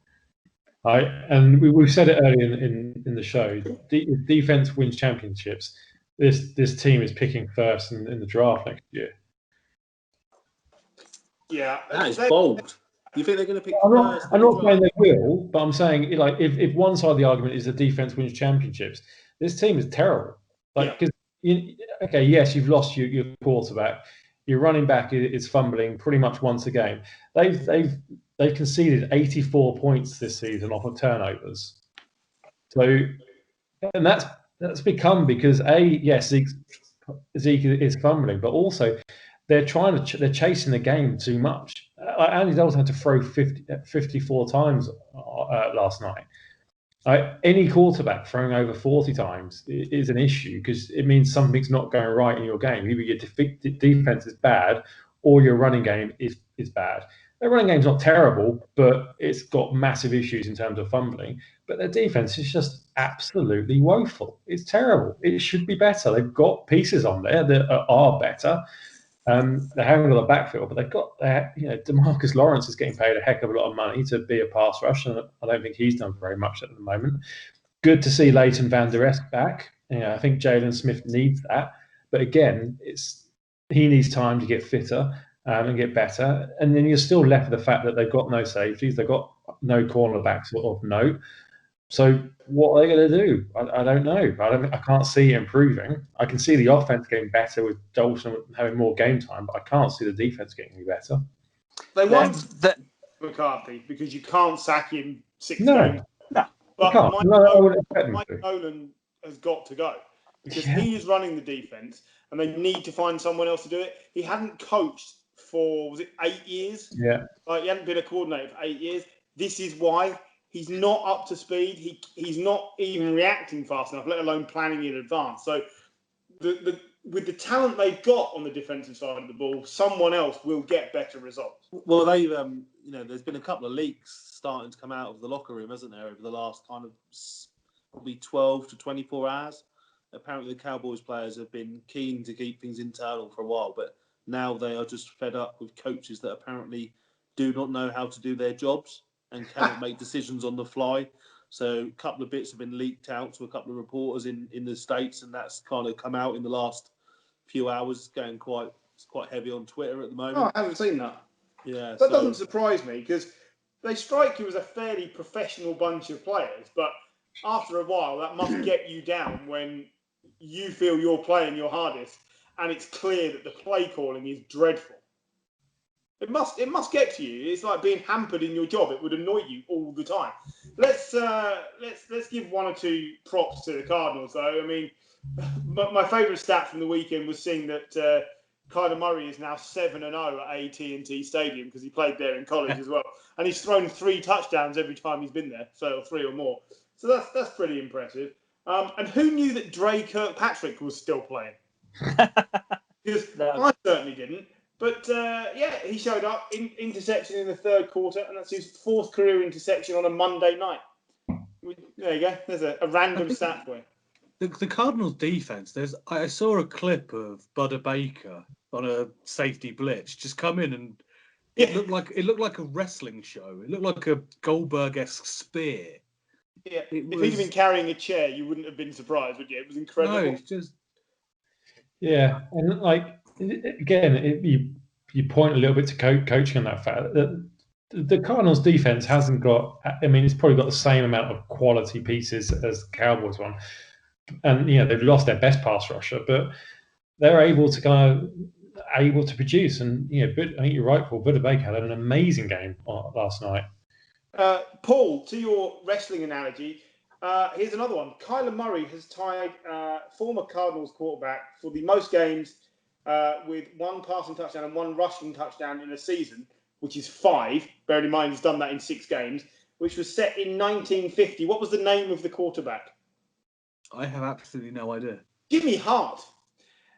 And we've said it earlier in the show. If defense wins championships, this team is picking first in the draft next year. Yeah, that is bold. Do you think they're going to pick first? I'm not saying they will, but I'm saying, like, if one side of the argument is the defense wins championships, this team is terrible. Like, because yes, you've lost your quarterback. Your running back is fumbling pretty much once a game. They've conceded 84 points this season off of turnovers. So, and that's become because Zeke is fumbling, but also they're chasing the game too much. Andy Dalton had to throw 54 times last night. Any quarterback throwing over 40 times is an issue because it means something's not going right in your game. Either your defense is bad or your running game is bad. Their running game's not terrible, but it's got massive issues in terms of fumbling. But their defense is just absolutely woeful. It's terrible. It should be better. They've got pieces on there that are better. They haven't got a backfield, but they've got DeMarcus Lawrence is getting paid a heck of a lot of money to be a pass rusher, and I don't think he's done very much at the moment. Good to see Leighton Van Der Esch back. I think Jalen Smith needs that, but again, he needs time to get fitter and get better. And then you're still left with the fact that they've got no safeties, they've got no cornerbacks of note. So what are they going to do? I don't know. I can't see it improving. I can see the offense getting better with Dalton having more game time, but I can't see the defense getting any better. They won't McCarthy because you can't sack him 6 games. No, but Mike Nolan has got to go because he is running the defense, and they need to find someone else to do it. He hadn't coached for 8 years? Yeah, like he hadn't been a coordinator for 8 years. This is why. He's not up to speed. He's not even reacting fast enough, let alone planning in advance. So, with the talent they've got on the defensive side of the ball, someone else will get better results. Well, they've there's been a couple of leaks starting to come out of the locker room, hasn't there, over the last kind of probably 12 to 24 hours. Apparently, the Cowboys players have been keen to keep things internal for a while, but now they are just fed up with coaches that apparently do not know how to do their jobs and cannot make decisions on the fly. So a couple of bits have been leaked out to a couple of reporters in the States, and that's kind of come out in the last few hours, going quite heavy on Twitter at the moment. Oh, I haven't seen that. Yeah, that doesn't surprise me because they strike you as a fairly professional bunch of players, but after a while that must get you down when you feel you're playing your hardest and it's clear that the play calling is dreadful. It must get to you. It's like being hampered in your job. It would annoy you all the time. Let's give one or two props to the Cardinals, though. I mean, my favourite stat from the weekend was seeing that Kyler Murray is now 7-0 at AT&T Stadium because he played there in college as well, and he's thrown 3 touchdowns every time he's been there, so 3 or more. So that's pretty impressive. And who knew that Dre Kirkpatrick was still playing? Because I certainly didn't. But, he showed up, interception in the third quarter, and that's his 4th career interception on a Monday night. There you go. There's a random stat for you. The Cardinals' defense, I saw a clip of Buda Baker on a safety blitz just come in, and it looked like a wrestling show. It looked like a Goldberg-esque spear. Yeah, if he'd been carrying a chair, you wouldn't have been surprised, would you? It was incredible. No, it's just... Yeah, and again, you point a little bit to coaching on that fact that the Cardinals' defense hasn't got. I mean, it's probably got the same amount of quality pieces as the Cowboys one, and they've lost their best pass rusher, but they're able to produce. And I think you're right, Paul. Buda Baker had an amazing game last night. Paul, to your wrestling analogy, here's another one. Kyler Murray has tied former Cardinals quarterback for the most games with 1 passing touchdown and 1 rushing touchdown in a season, which is 5. Bearing in mind he's done that in 6 games, which was set in 1950. What was the name of the quarterback? I have absolutely no idea. Jimmy Hart.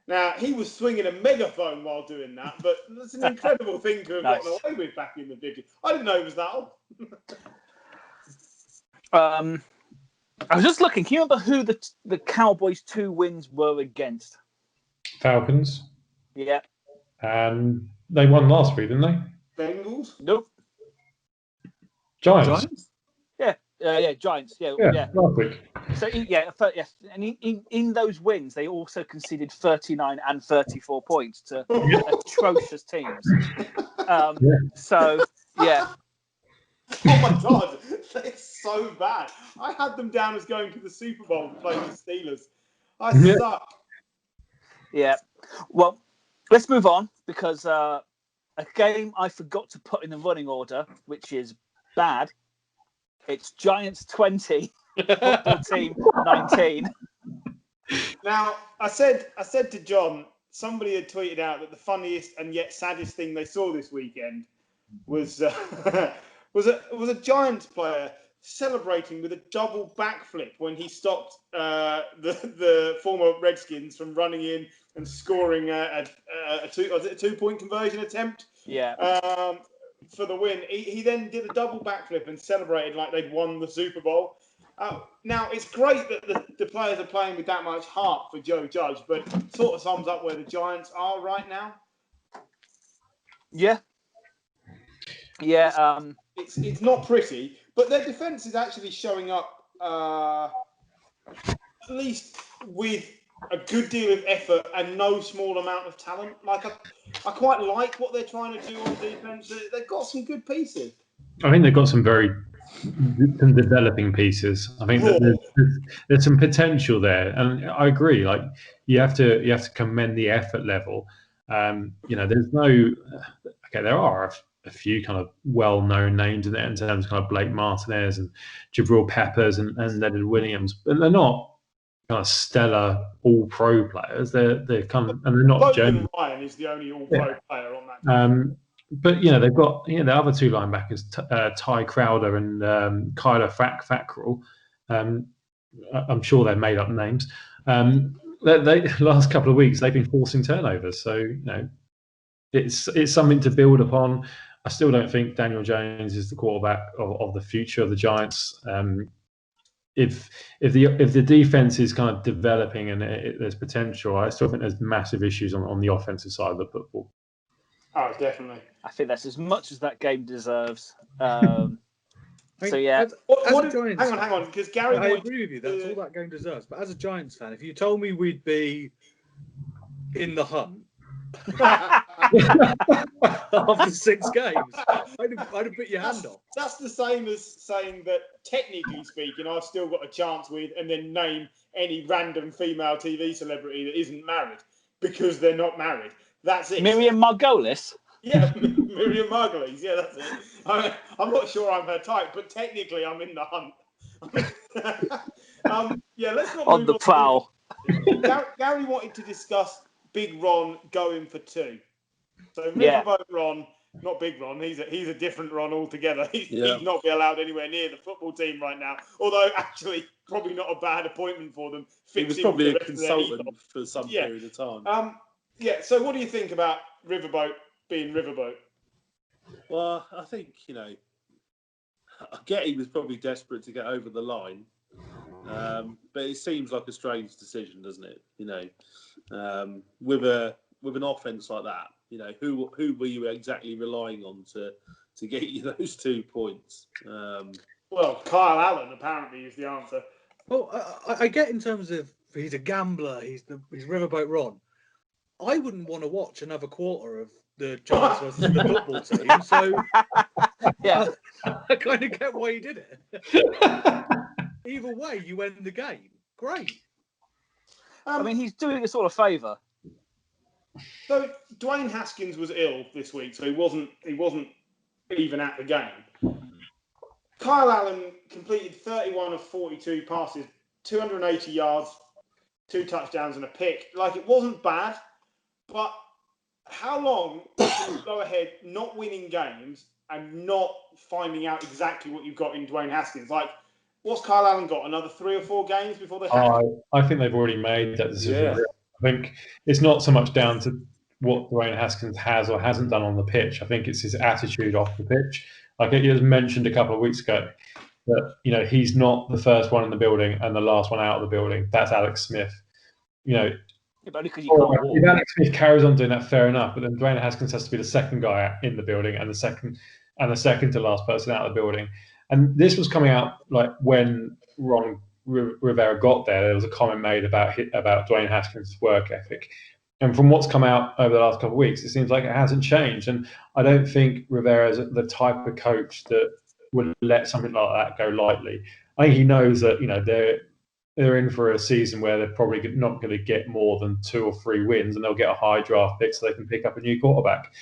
Now, he was swinging a megaphone while doing that, but that's an incredible thing to have gotten away with back in the 50s. I didn't know it was that old. I was just looking. Can you remember who the Cowboys' 2 wins were against? Falcons. Yeah. And they won last week, didn't they? Bengals? Nope. Giants? Yeah, Giants. Yeah, last week. So, and in those wins, they also conceded 39 and 34 points to atrocious teams. So, yeah. Oh, my God. It's so bad. I had them down as going to the Super Bowl and playing the Steelers. I suck. Yeah. Well, let's move on because a game I forgot to put in the running order, which is bad. It's Giants 20, football team 19. Now, I said to John, somebody had tweeted out that the funniest and yet saddest thing they saw this weekend was was a Giants player celebrating with a double backflip when he stopped the former Redskins from running in and scoring a 2-point conversion attempt. Yeah. For the win. He then did a double backflip and celebrated like they'd won the Super Bowl. Now, it's great that the players are playing with that much heart for Joe Judge, but it sort of sums up where the Giants are right now. Yeah. Yeah. It's not pretty, but their defense is actually showing up at least with a good deal of effort and no small amount of talent. Like I quite like what they're trying to do on defense. They've got some good pieces. I think they've got some developing pieces. I think that there's some potential there, and I agree. Like you have to commend the effort level. There's no there are a few kind of well-known names in there in terms of kind of Blake Martinez and Jabril Peppers and Leonard Williams, but they're not kind of stellar all-pro players. They're kind of, and they're not. Logan Ryan is the only all-pro player on that team. But they've got the other two linebackers, Ty Crowder and Kyler Fackrell. I'm sure they're made up names. They last couple of weeks they've been forcing turnovers, so it's something to build upon. I still don't think Daniel Jones is the quarterback of the future of the Giants. If the defense is kind of developing and there's potential, I still think there's massive issues on the offensive side of the football. Oh, definitely. I think that's as much as that game deserves. So yeah. Hang on, because Gary. I agree with you. That's all that game deserves. But as a Giants fan, if you told me we'd be in the hunt after 6 games, I'd have bit your hand off. That's the same as saying that, technically speaking, I've still got a chance with, and then name any random female TV celebrity that isn't married because they're not married. That's it. Miriam Margolis? Yeah, Miriam Margolis. Yeah, that's it. I'm not sure I'm her type, but technically I'm in the hunt. Let's not on the prowl. Gary wanted to discuss Big Ron going for 2. So Riverboat Ron, not Big Ron. He's a different Ron altogether. He'd not be allowed anywhere near the football team right now. Although actually, probably not a bad appointment for them. He was probably a consultant for some period of time. So what do you think about Riverboat being Riverboat? Well, I think I get he was probably desperate to get over the line, but it seems like a strange decision, doesn't it? With an offense like that, who were you exactly relying on to get you those 2 points? Well, Kyle Allen apparently is the answer. Well, I get in terms of he's a gambler. He's Riverboat Ron. I wouldn't want to watch another quarter of the Giants versus the football team. So I kind of get why he did it. Either way, you win the game. Great. I mean, he's doing us all a favour. So Dwayne Haskins was ill this week, so he wasn't even at the game. Kyle Allen completed 31 of 42 passes, 280 yards, 2 touchdowns and a pick. Like, it wasn't bad, but how long can you go ahead not winning games and not finding out exactly what you've got in Dwayne Haskins? Like, what's Kyle Allen got? Another 3 or 4 games before they have? I think they've already made that decision. Yeah. I think it's not so much down to what Dwayne Haskins has or hasn't done on the pitch. I think it's his attitude off the pitch. Like he was mentioned a couple of weeks ago, that he's not the first one in the building and the last one out of the building. That's Alex Smith. But because you can't walk. If Alex Smith carries on doing that, fair enough. But then Dwayne Haskins has to be the second guy in the building and the second to last person out of the building. And this was coming out like when Ron Rivera got there. There was a comment made about Dwayne Haskins' work ethic. And from what's come out over the last couple of weeks, it seems like it hasn't changed. And I don't think Rivera is the type of coach that would let something like that go lightly. I think he knows that they're in for a season where they're probably not going to get more than 2 or 3 wins, and they'll get a high draft pick so they can pick up a new quarterback.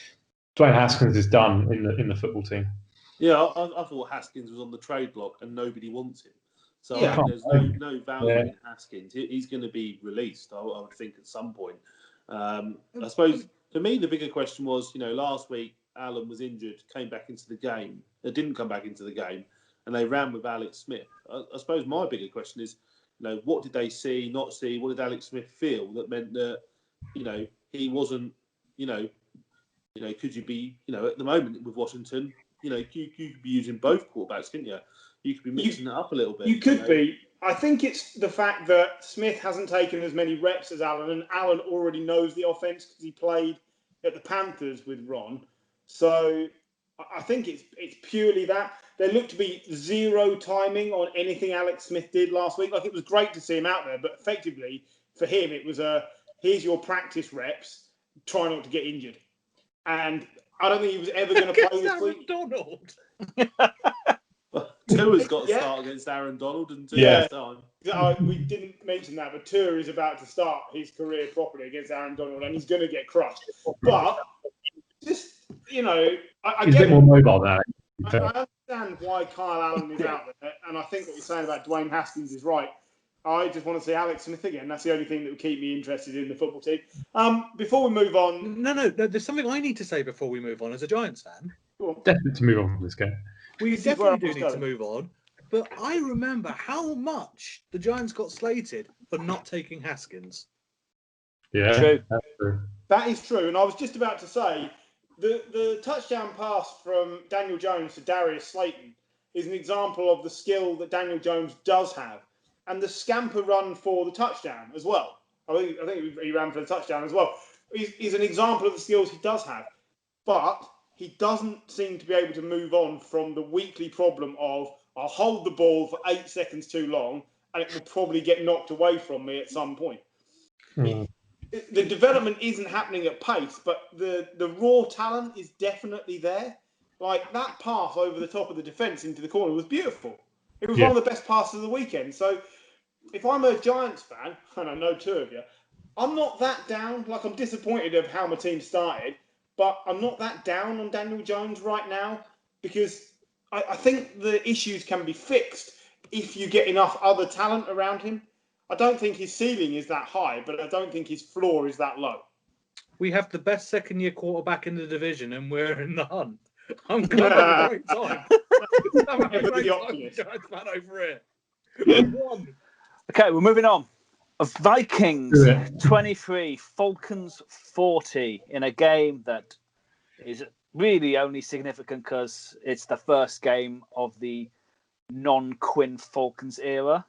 Dwayne Haskins is done in the football team. Yeah, I thought Haskins was on the trade block and nobody wants him. So Yeah. I think there's no value in Haskins. He's going to be released, I would think, at some point. I suppose, for me, the bigger question was, last week, Allen was injured, came back into the game. They didn't come back into the game, and they ran with Alex Smith. I suppose my bigger question is, what did they see, not see? What did Alex Smith feel that meant that, he wasn't, could you be, at the moment with Washington, you could be using both quarterbacks, couldn't you? You could be mixing it up a little bit. You could be. I think it's the fact that Smith hasn't taken as many reps as Allen, and Allen already knows the offense because he played at the Panthers with Ron. So I think it's purely that. There looked to be zero timing on anything Alex Smith did last week. Like, it was great to see him out there, but effectively for him it was here's your practice reps, try not to get injured. And I don't think he was ever going to play this week. Donald. Tua's got to start against Aaron Donald and time. We didn't mention that, but Tua is about to start his career properly against Aaron Donald, and he's going to get crushed. But just, I he's a bit more mobile now. I understand why Kyle Allen is out there, and I think what you're saying about Dwayne Haskins is right. I just want to see Alex Smith again. That's the only thing that would keep me interested in the football team. Before we move on... No, there's something I need to say before we move on as a Giants fan. Definitely to move on from this game. We definitely do need to move on. But I remember how much the Giants got slated for not taking Haskins. Yeah, true. That's true. That is true. And I was just about to say, the touchdown pass from Daniel Jones to Darius Slayton is an example of the skill that Daniel Jones does have. And the scamper run for the touchdown as well. I think he ran for the touchdown as well. He's an example of the skills he does have. But he doesn't seem to be able to move on from the weekly problem of, I'll hold the ball for 8 seconds too long and it will probably get knocked away from me at some point. The development isn't happening at pace, but the raw talent is definitely there. Like, that pass over the top of the defence into the corner was beautiful. It was one of the best passes of the weekend. So if I'm a Giants fan, and I know 2 of you, I'm not that down. Like, I'm disappointed of how my team started, but I'm not that down on Daniel Jones right now because I think the issues can be fixed if you get enough other talent around him. I don't think his ceiling is that high, but I don't think his floor is that low. We have the best second-year quarterback in the division, and we're in the hunt. I'm going to have a great time. I'm having a great time with Giants fan over here. We won. Okay, we're moving on. Vikings 23, Falcons 40 in a game that is really only significant because it's the first game of the non-Quinn Falcons era.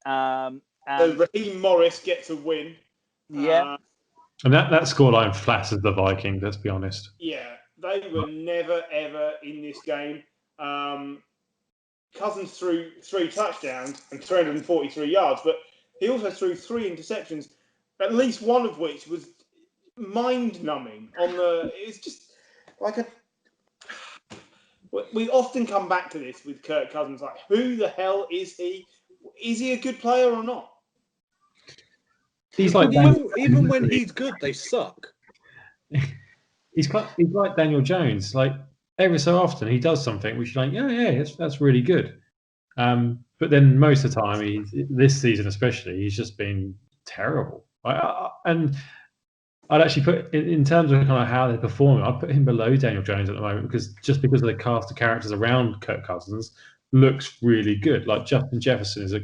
So Raheem Morris gets a win. Yeah. And that scoreline flatters the Vikings, let's be honest. Yeah, they were never, ever in this game. Cousins threw 3 touchdowns and 343 yards, but he also threw 3 interceptions, at least one of which was mind-numbing. It's just like we often come back to this with Kirk Cousins, like, who the hell is he? Is he a good player or not? He's like even when he's good, they suck. He's like Daniel Jones. Like, every so often he does something which you're like, that's really good. But then most of the time, this season especially, he's just been terrible. And I'd actually put, in terms of kind of how they're performing, I'd put him below Daniel Jones at the moment because of the cast of characters around Kirk Cousins looks really good. Like, Justin Jefferson is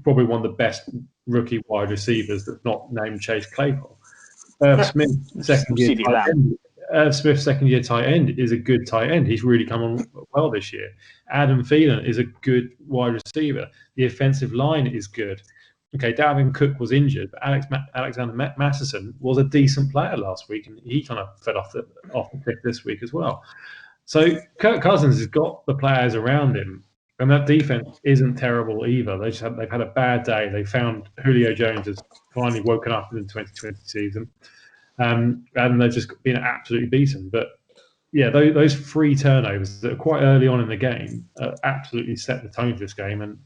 probably one of the best rookie wide receivers that's not named Chase Claypool. Smith, second-year tight end, is a good tight end. He's really come on well this year. Adam Thielen is a good wide receiver. The offensive line is good. Okay, Dalvin Cook was injured, but Alexander Mattison was a decent player last week, and he kind of fed off the cliff this week as well. So Kirk Cousins has got the players around him, and that defense isn't terrible either. They've had a bad day. They found Julio Jones has finally woken up in the 2020 season, and they've just been absolutely beaten. But yeah, those 3 turnovers that are quite early on in the game absolutely set the tone for this game. And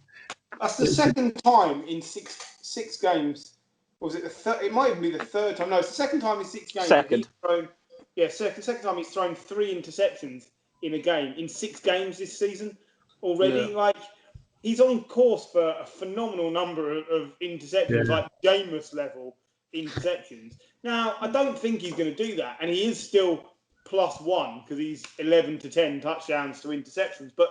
That's the second time in six games. Or was it the third? It might even be the third time. No, it's the second time in 6 games. Second. Second time he's thrown 3 interceptions in a game in 6 games this season already. Yeah. Like, he's on course for a phenomenal number of interceptions, like Jameis level interceptions. Now, I don't think he's going to do that, and he is still +1 because he's 11 to 10 touchdowns to interceptions. But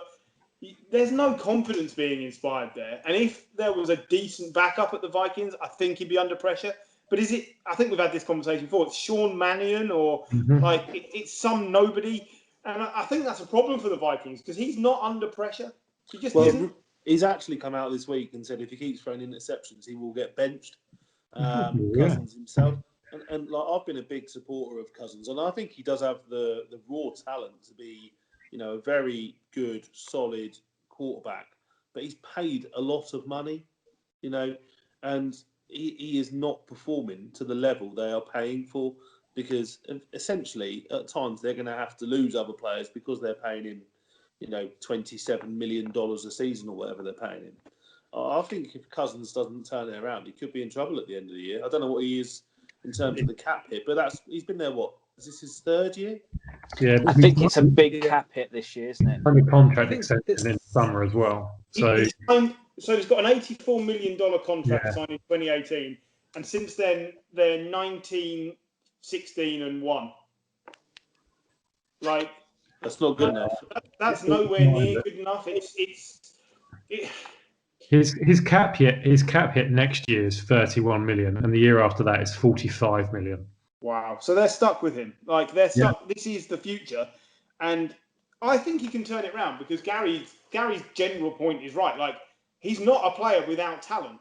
there's no confidence being inspired there. And if there was a decent backup at the Vikings, I think he'd be under pressure. But is it? I think we've had this conversation before. It's Sean Mannion or it's some nobody, and I think that's a problem for the Vikings because he's not under pressure. He just isn't. He's actually come out this week and said if he keeps throwing interceptions, he will get benched. Cousins himself, and like I've been a big supporter of Cousins, and I think he does have the raw talent to be, a very good, solid quarterback. But he's paid a lot of money, and he is not performing to the level they are paying for, because essentially at times they're going to have to lose other players because they're paying him, $27 million a season or whatever they're paying him. I think if Cousins doesn't turn it around, he could be in trouble at the end of the year. I don't know what he is in terms of the cap hit, but he's been there, is this his 3rd year? Yeah, I think it's a big cap hit this year, isn't it? And the contract extension in summer as well. So he's got an $84 million contract signed in 2018, and since then they're 19, 16, and 1. Right? That's not good enough. That's nowhere near good enough. His cap hit next year is 31 million, and the year after that is 45 million. Wow! So they're stuck with him. Like, they're stuck. Yeah. This is the future, and I think he can turn it around because Gary's general point is right. Like, he's not a player without talent,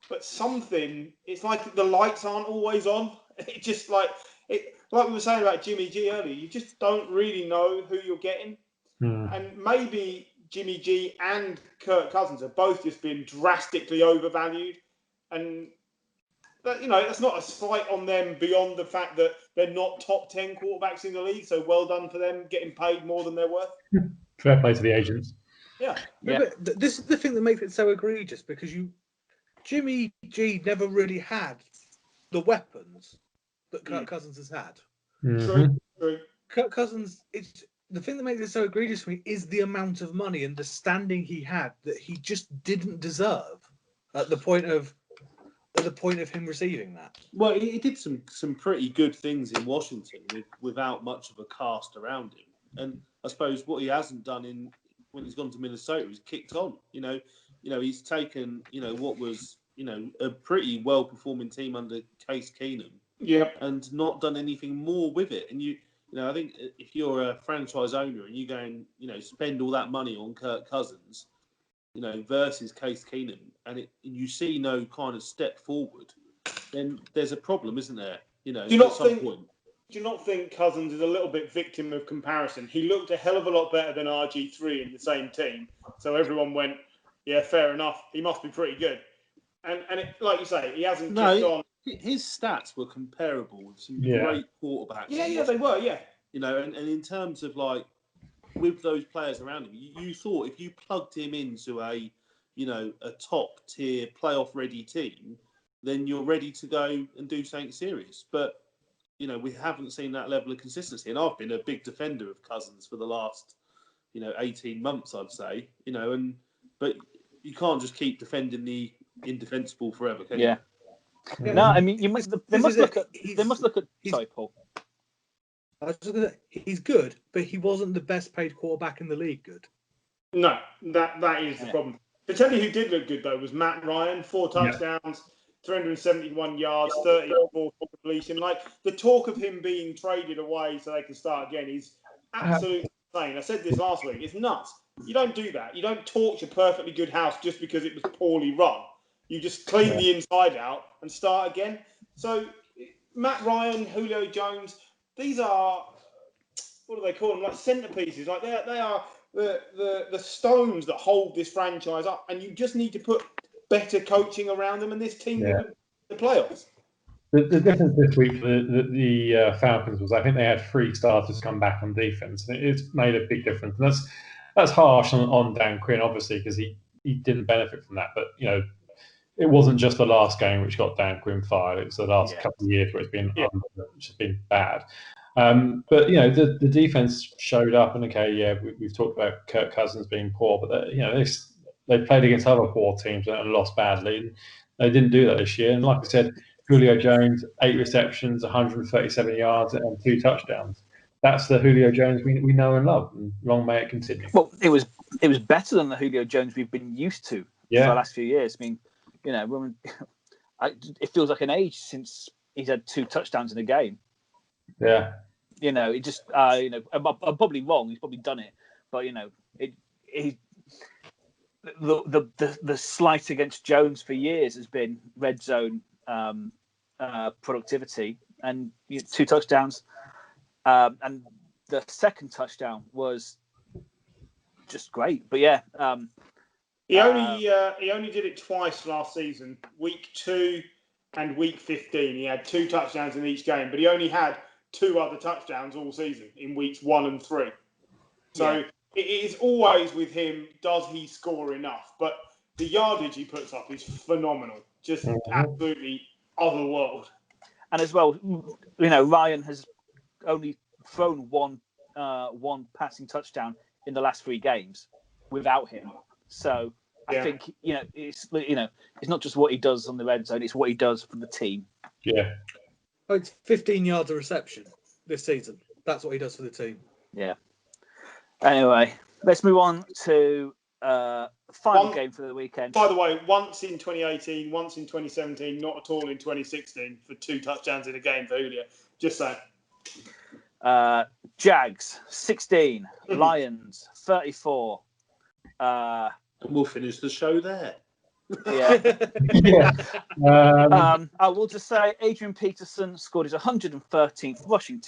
but it's like the lights aren't always on. It just like we were saying about Jimmy G earlier. You just don't really know who you're getting, and maybe Jimmy G and Kirk Cousins have both just been drastically overvalued, and that's not a slight on them beyond the fact that they're not top 10 quarterbacks in the league. So well done for them getting paid more than they're worth. Fair play to the agents. Yeah. But this is the thing that makes it so egregious, because Jimmy G never really had the weapons that Kirk Cousins has had. Mm-hmm. True. Kirk Cousins, the thing that makes it so egregious for me is the amount of money and the standing he had that he just didn't deserve at the point of him receiving that. Well, he did some pretty good things in Washington without much of a cast around him. And I suppose what he hasn't done when he's gone to Minnesota is kicked on. He's taken what was a pretty well performing team under Case Keenum, and not done anything more with it. And I think if you're a franchise owner and you go and spend all that money on Kirk Cousins, versus Case Keenum, and you see no kind of step forward, then there's a problem, isn't there? Do you not think Cousins is a little bit victim of comparison? He looked a hell of a lot better than RG3 in the same team, so everyone went, yeah, fair enough, he must be pretty good. And like you say, he hasn't kicked on. His stats were comparable with some great quarterbacks. Yeah, they were, yeah. And in terms of with those players around him, you thought if you plugged him into a top tier playoff ready team, then you're ready to go and do something serious. But we haven't seen that level of consistency, and I've been a big defender of Cousins for the last 18 months, I'd say. But you can't just keep defending the indefensible forever, can you? Yeah. No, I mean they must look at. Sorry, Paul. I was gonna say, he's good, but he wasn't the best paid quarterback in the league. Good. No, that is the problem. But tell you who did look good though was Matt Ryan, 4 touchdowns, 371 yards, 34 completion. Like, the talk of him being traded away so they can start again is absolutely insane. I said this last week. It's nuts. You don't do that. You don't torch a perfectly good house just because it was poorly run. You just clean the inside out and start again. So Matt Ryan, Julio Jones, these are, what do they call them? Like centerpieces. Like they are the stones that hold this franchise up. And you just need to put better coaching around them, and this team will the playoffs. The difference this week for the Falcons was I think they had 3 starters come back on defense, and it's made a big difference. And that's harsh on Dan Quinn, obviously, because he he didn't benefit from that. But it wasn't just the last game which got Dan Quinn fired. It was the last couple of years where it's been which has been bad. But the defense showed up, and we've talked about Kirk Cousins being poor, but they played against other poor teams and lost badly. And they didn't do that this year. And like I said, Julio Jones, 8 receptions, 137 yards, and 2 touchdowns. That's the Julio Jones we know and love. And long may it continue. Well, it was better than the Julio Jones we've been used to for the last few years. I mean, it feels like an age since he's had 2 touchdowns in a game. Yeah. It just I'm probably wrong. He's probably done it, but the slight against Jones for years has been red zone productivity, and 2 touchdowns, and the second touchdown was just great. But he only did it twice last season, week 2 and week 15. He had 2 touchdowns in each game, but he only had 2 other touchdowns all season in weeks 1 and 3. So it is always with him, does he score enough? But the yardage he puts up is phenomenal. Just absolutely otherworld. And as well, Ryan has only thrown one passing touchdown in the last 3 games without him. So I think, it's not just what he does on the red zone, it's what he does for the team. Yeah. It's 15 yards a reception this season. That's what he does for the team. Yeah. Anyway, let's move on to final game for the weekend. By the way, once in 2018, once in 2017, not at all in 2016 for 2 touchdowns in a game for Julio. Just saying. Jags 16, Lions 34. And we'll finish the show there. Yeah. I will just say Adrian Peterson scored his 113th rushing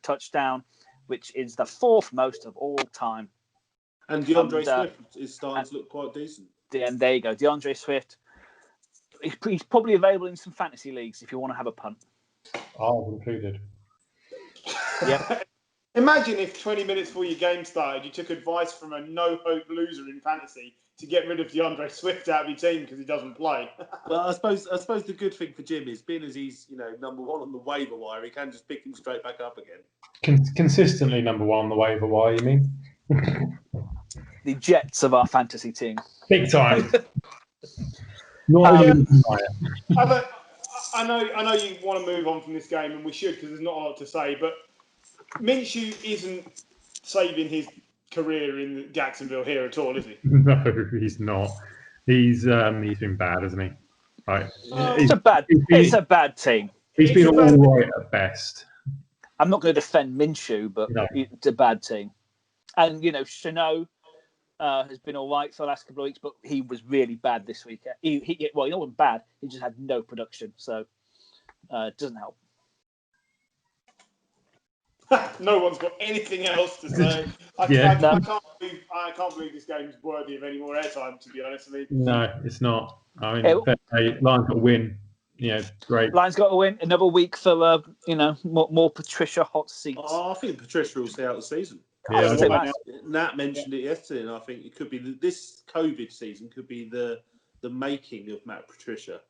touchdown, which is the 4th most of all time. And DeAndre Swift is starting to look quite decent. And there you go, DeAndre Swift. He's probably available in some fantasy leagues if you want to have a punt. Oh, included. Yeah. Imagine if 20 minutes before your game started, you took advice from a no-hope loser in fantasy to get rid of DeAndre Swift out of your team because he doesn't play. Well, I suppose the good thing for Jim is, being as he's number 1 on the waiver wire, he can just pick him straight back up again. Consistently number 1 on the waiver wire, you mean? The Jets of our fantasy team. Big time. I know you want to move on from this game, and we should, because there's not a lot to say, but Minshew isn't saving his career in Jacksonville here at all, is he? No, he's not. He's been bad, hasn't he? Right. It's a bad team. He's been all right at best. I'm not going to defend Minshew, but it's a bad team. And Chanot has been all right for the last couple of weeks, but he was really bad this week. He wasn't bad. He just had no production, so it doesn't help. No one's got anything else to say. I can't believe this game's worthy of any more airtime, to be honest. No, it's not. I mean, Lions got to win. Great. Lions got to win. Another week for more Patricia hot seats. Oh, I think Patricia will stay out the season. Yeah, Nat mentioned it yesterday, and I think it could be this COVID season could be the making of Matt Patricia.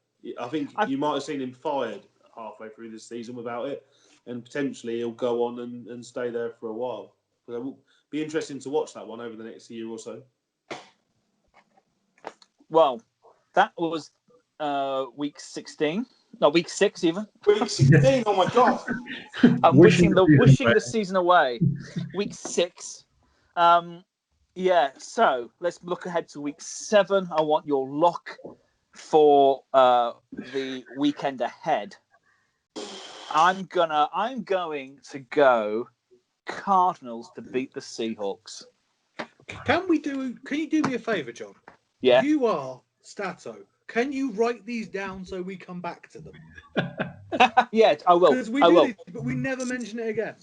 I think you might have seen him fired halfway through this season without it, and potentially he'll go on and stay there for a while. But it will be interesting to watch that one over the next year or so. Well, that was week 16. No, week 6 even. Week 16, oh my God. I'm wishing the season away. Week 6. So let's look ahead to week 7. I want your lock for the weekend ahead. I'm going to go Cardinals to beat the Seahawks. Can you do me a favour, John? Yeah. You are Stato. Can you write these down so we come back to them? Yeah, I will. Because we did it, but we never mention it again.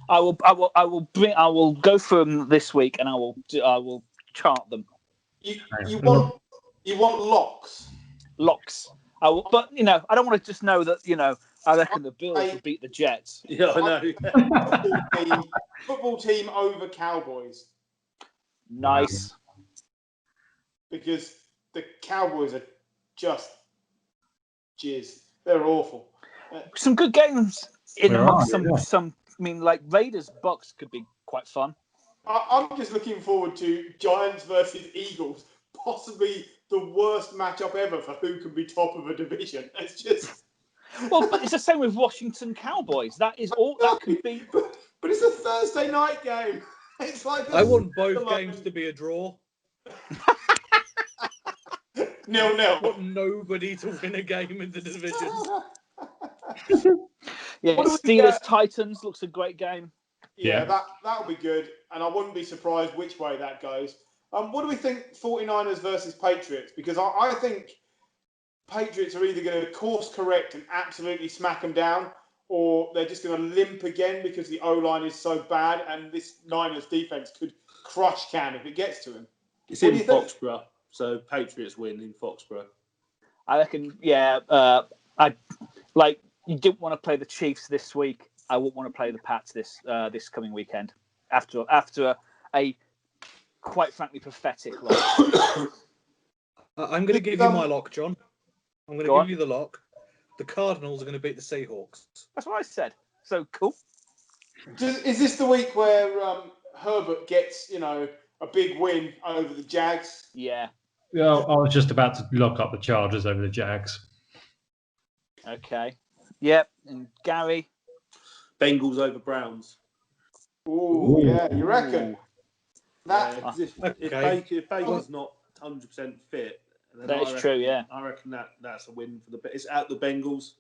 I will go through them this week, and I will chart them. You want locks? Locks. I will, but I don't want to just know that. I reckon the Bills will beat the Jets. Yeah, I know. Football team over Cowboys. Nice. because the Cowboys are just jizz. They're awful. Some good games in There amongst are, yeah. some. I mean, like Raiders Bucks could be quite fun. I'm just looking forward to Giants versus Eagles, possibly the worst matchup ever for who can be top of a division. It's just. Well, but it's the same with Washington Cowboys. That is all that could be. But it's a Thursday night game. It's like I want both games to be a draw. 0-0. I want nobody to win a game in the division. Yeah, Steelers Titans looks a great game. Yeah, that'll be good, and I wouldn't be surprised which way that goes. What do we think 49ers versus Patriots? Because I think Patriots are either going to course correct and absolutely smack them down, or they're just going to limp again because the O-line is so bad, and this Niners defense could crush Cam if it gets to him. It's in Foxborough, so Patriots win in Foxborough. I reckon, yeah. You didn't want to play the Chiefs this week. I wouldn't want to play the Pats this coming weekend after a quite frankly pathetic loss. I'm going to give you my lock, John. I'm going to give you the lock. The Cardinals are going to beat the Seahawks. That's what I said. So cool. Is this the week where Herbert gets, a big win over the Jags? Yeah. Yeah, I was just about to lock up the Chargers over the Jags. Okay. Yep. And Gary. Bengals over Browns. Ooh, yeah, you reckon? If Baker's not 100% fit, that is true. Yeah, I reckon that's a win for it's at the Bengals.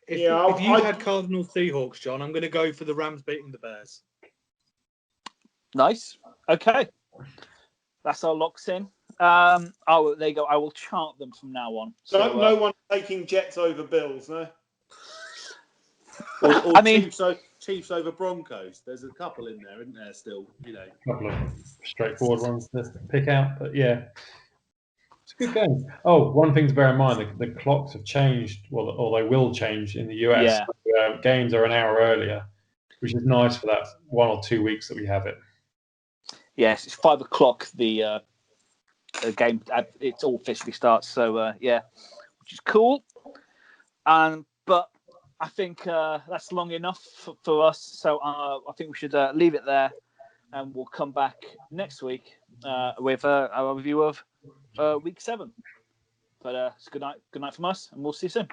If you had Cardinals Seahawks, John, I'm going to go for the Rams beating the Bears. Nice. Okay, that's our locks in. Oh, there you go. I will chart them from now on. So no one taking Jets over Bills, no. Or Chiefs over Broncos. There's a couple in there, isn't there? Still, A couple of straightforward ones to pick out, but yeah, it's a good game. Oh, one thing to bear in mind: the clocks have changed, or they will change in the US. Yeah. So, games are an hour earlier, which is nice for that 1 or 2 weeks that we have it. Yes, it's 5 o'clock. The game it all officially starts. So yeah, which is cool. But I think that's long enough for us. So I think we should leave it there, and we'll come back next week with a review of Week 7. But it's good night from us, and we'll see you soon.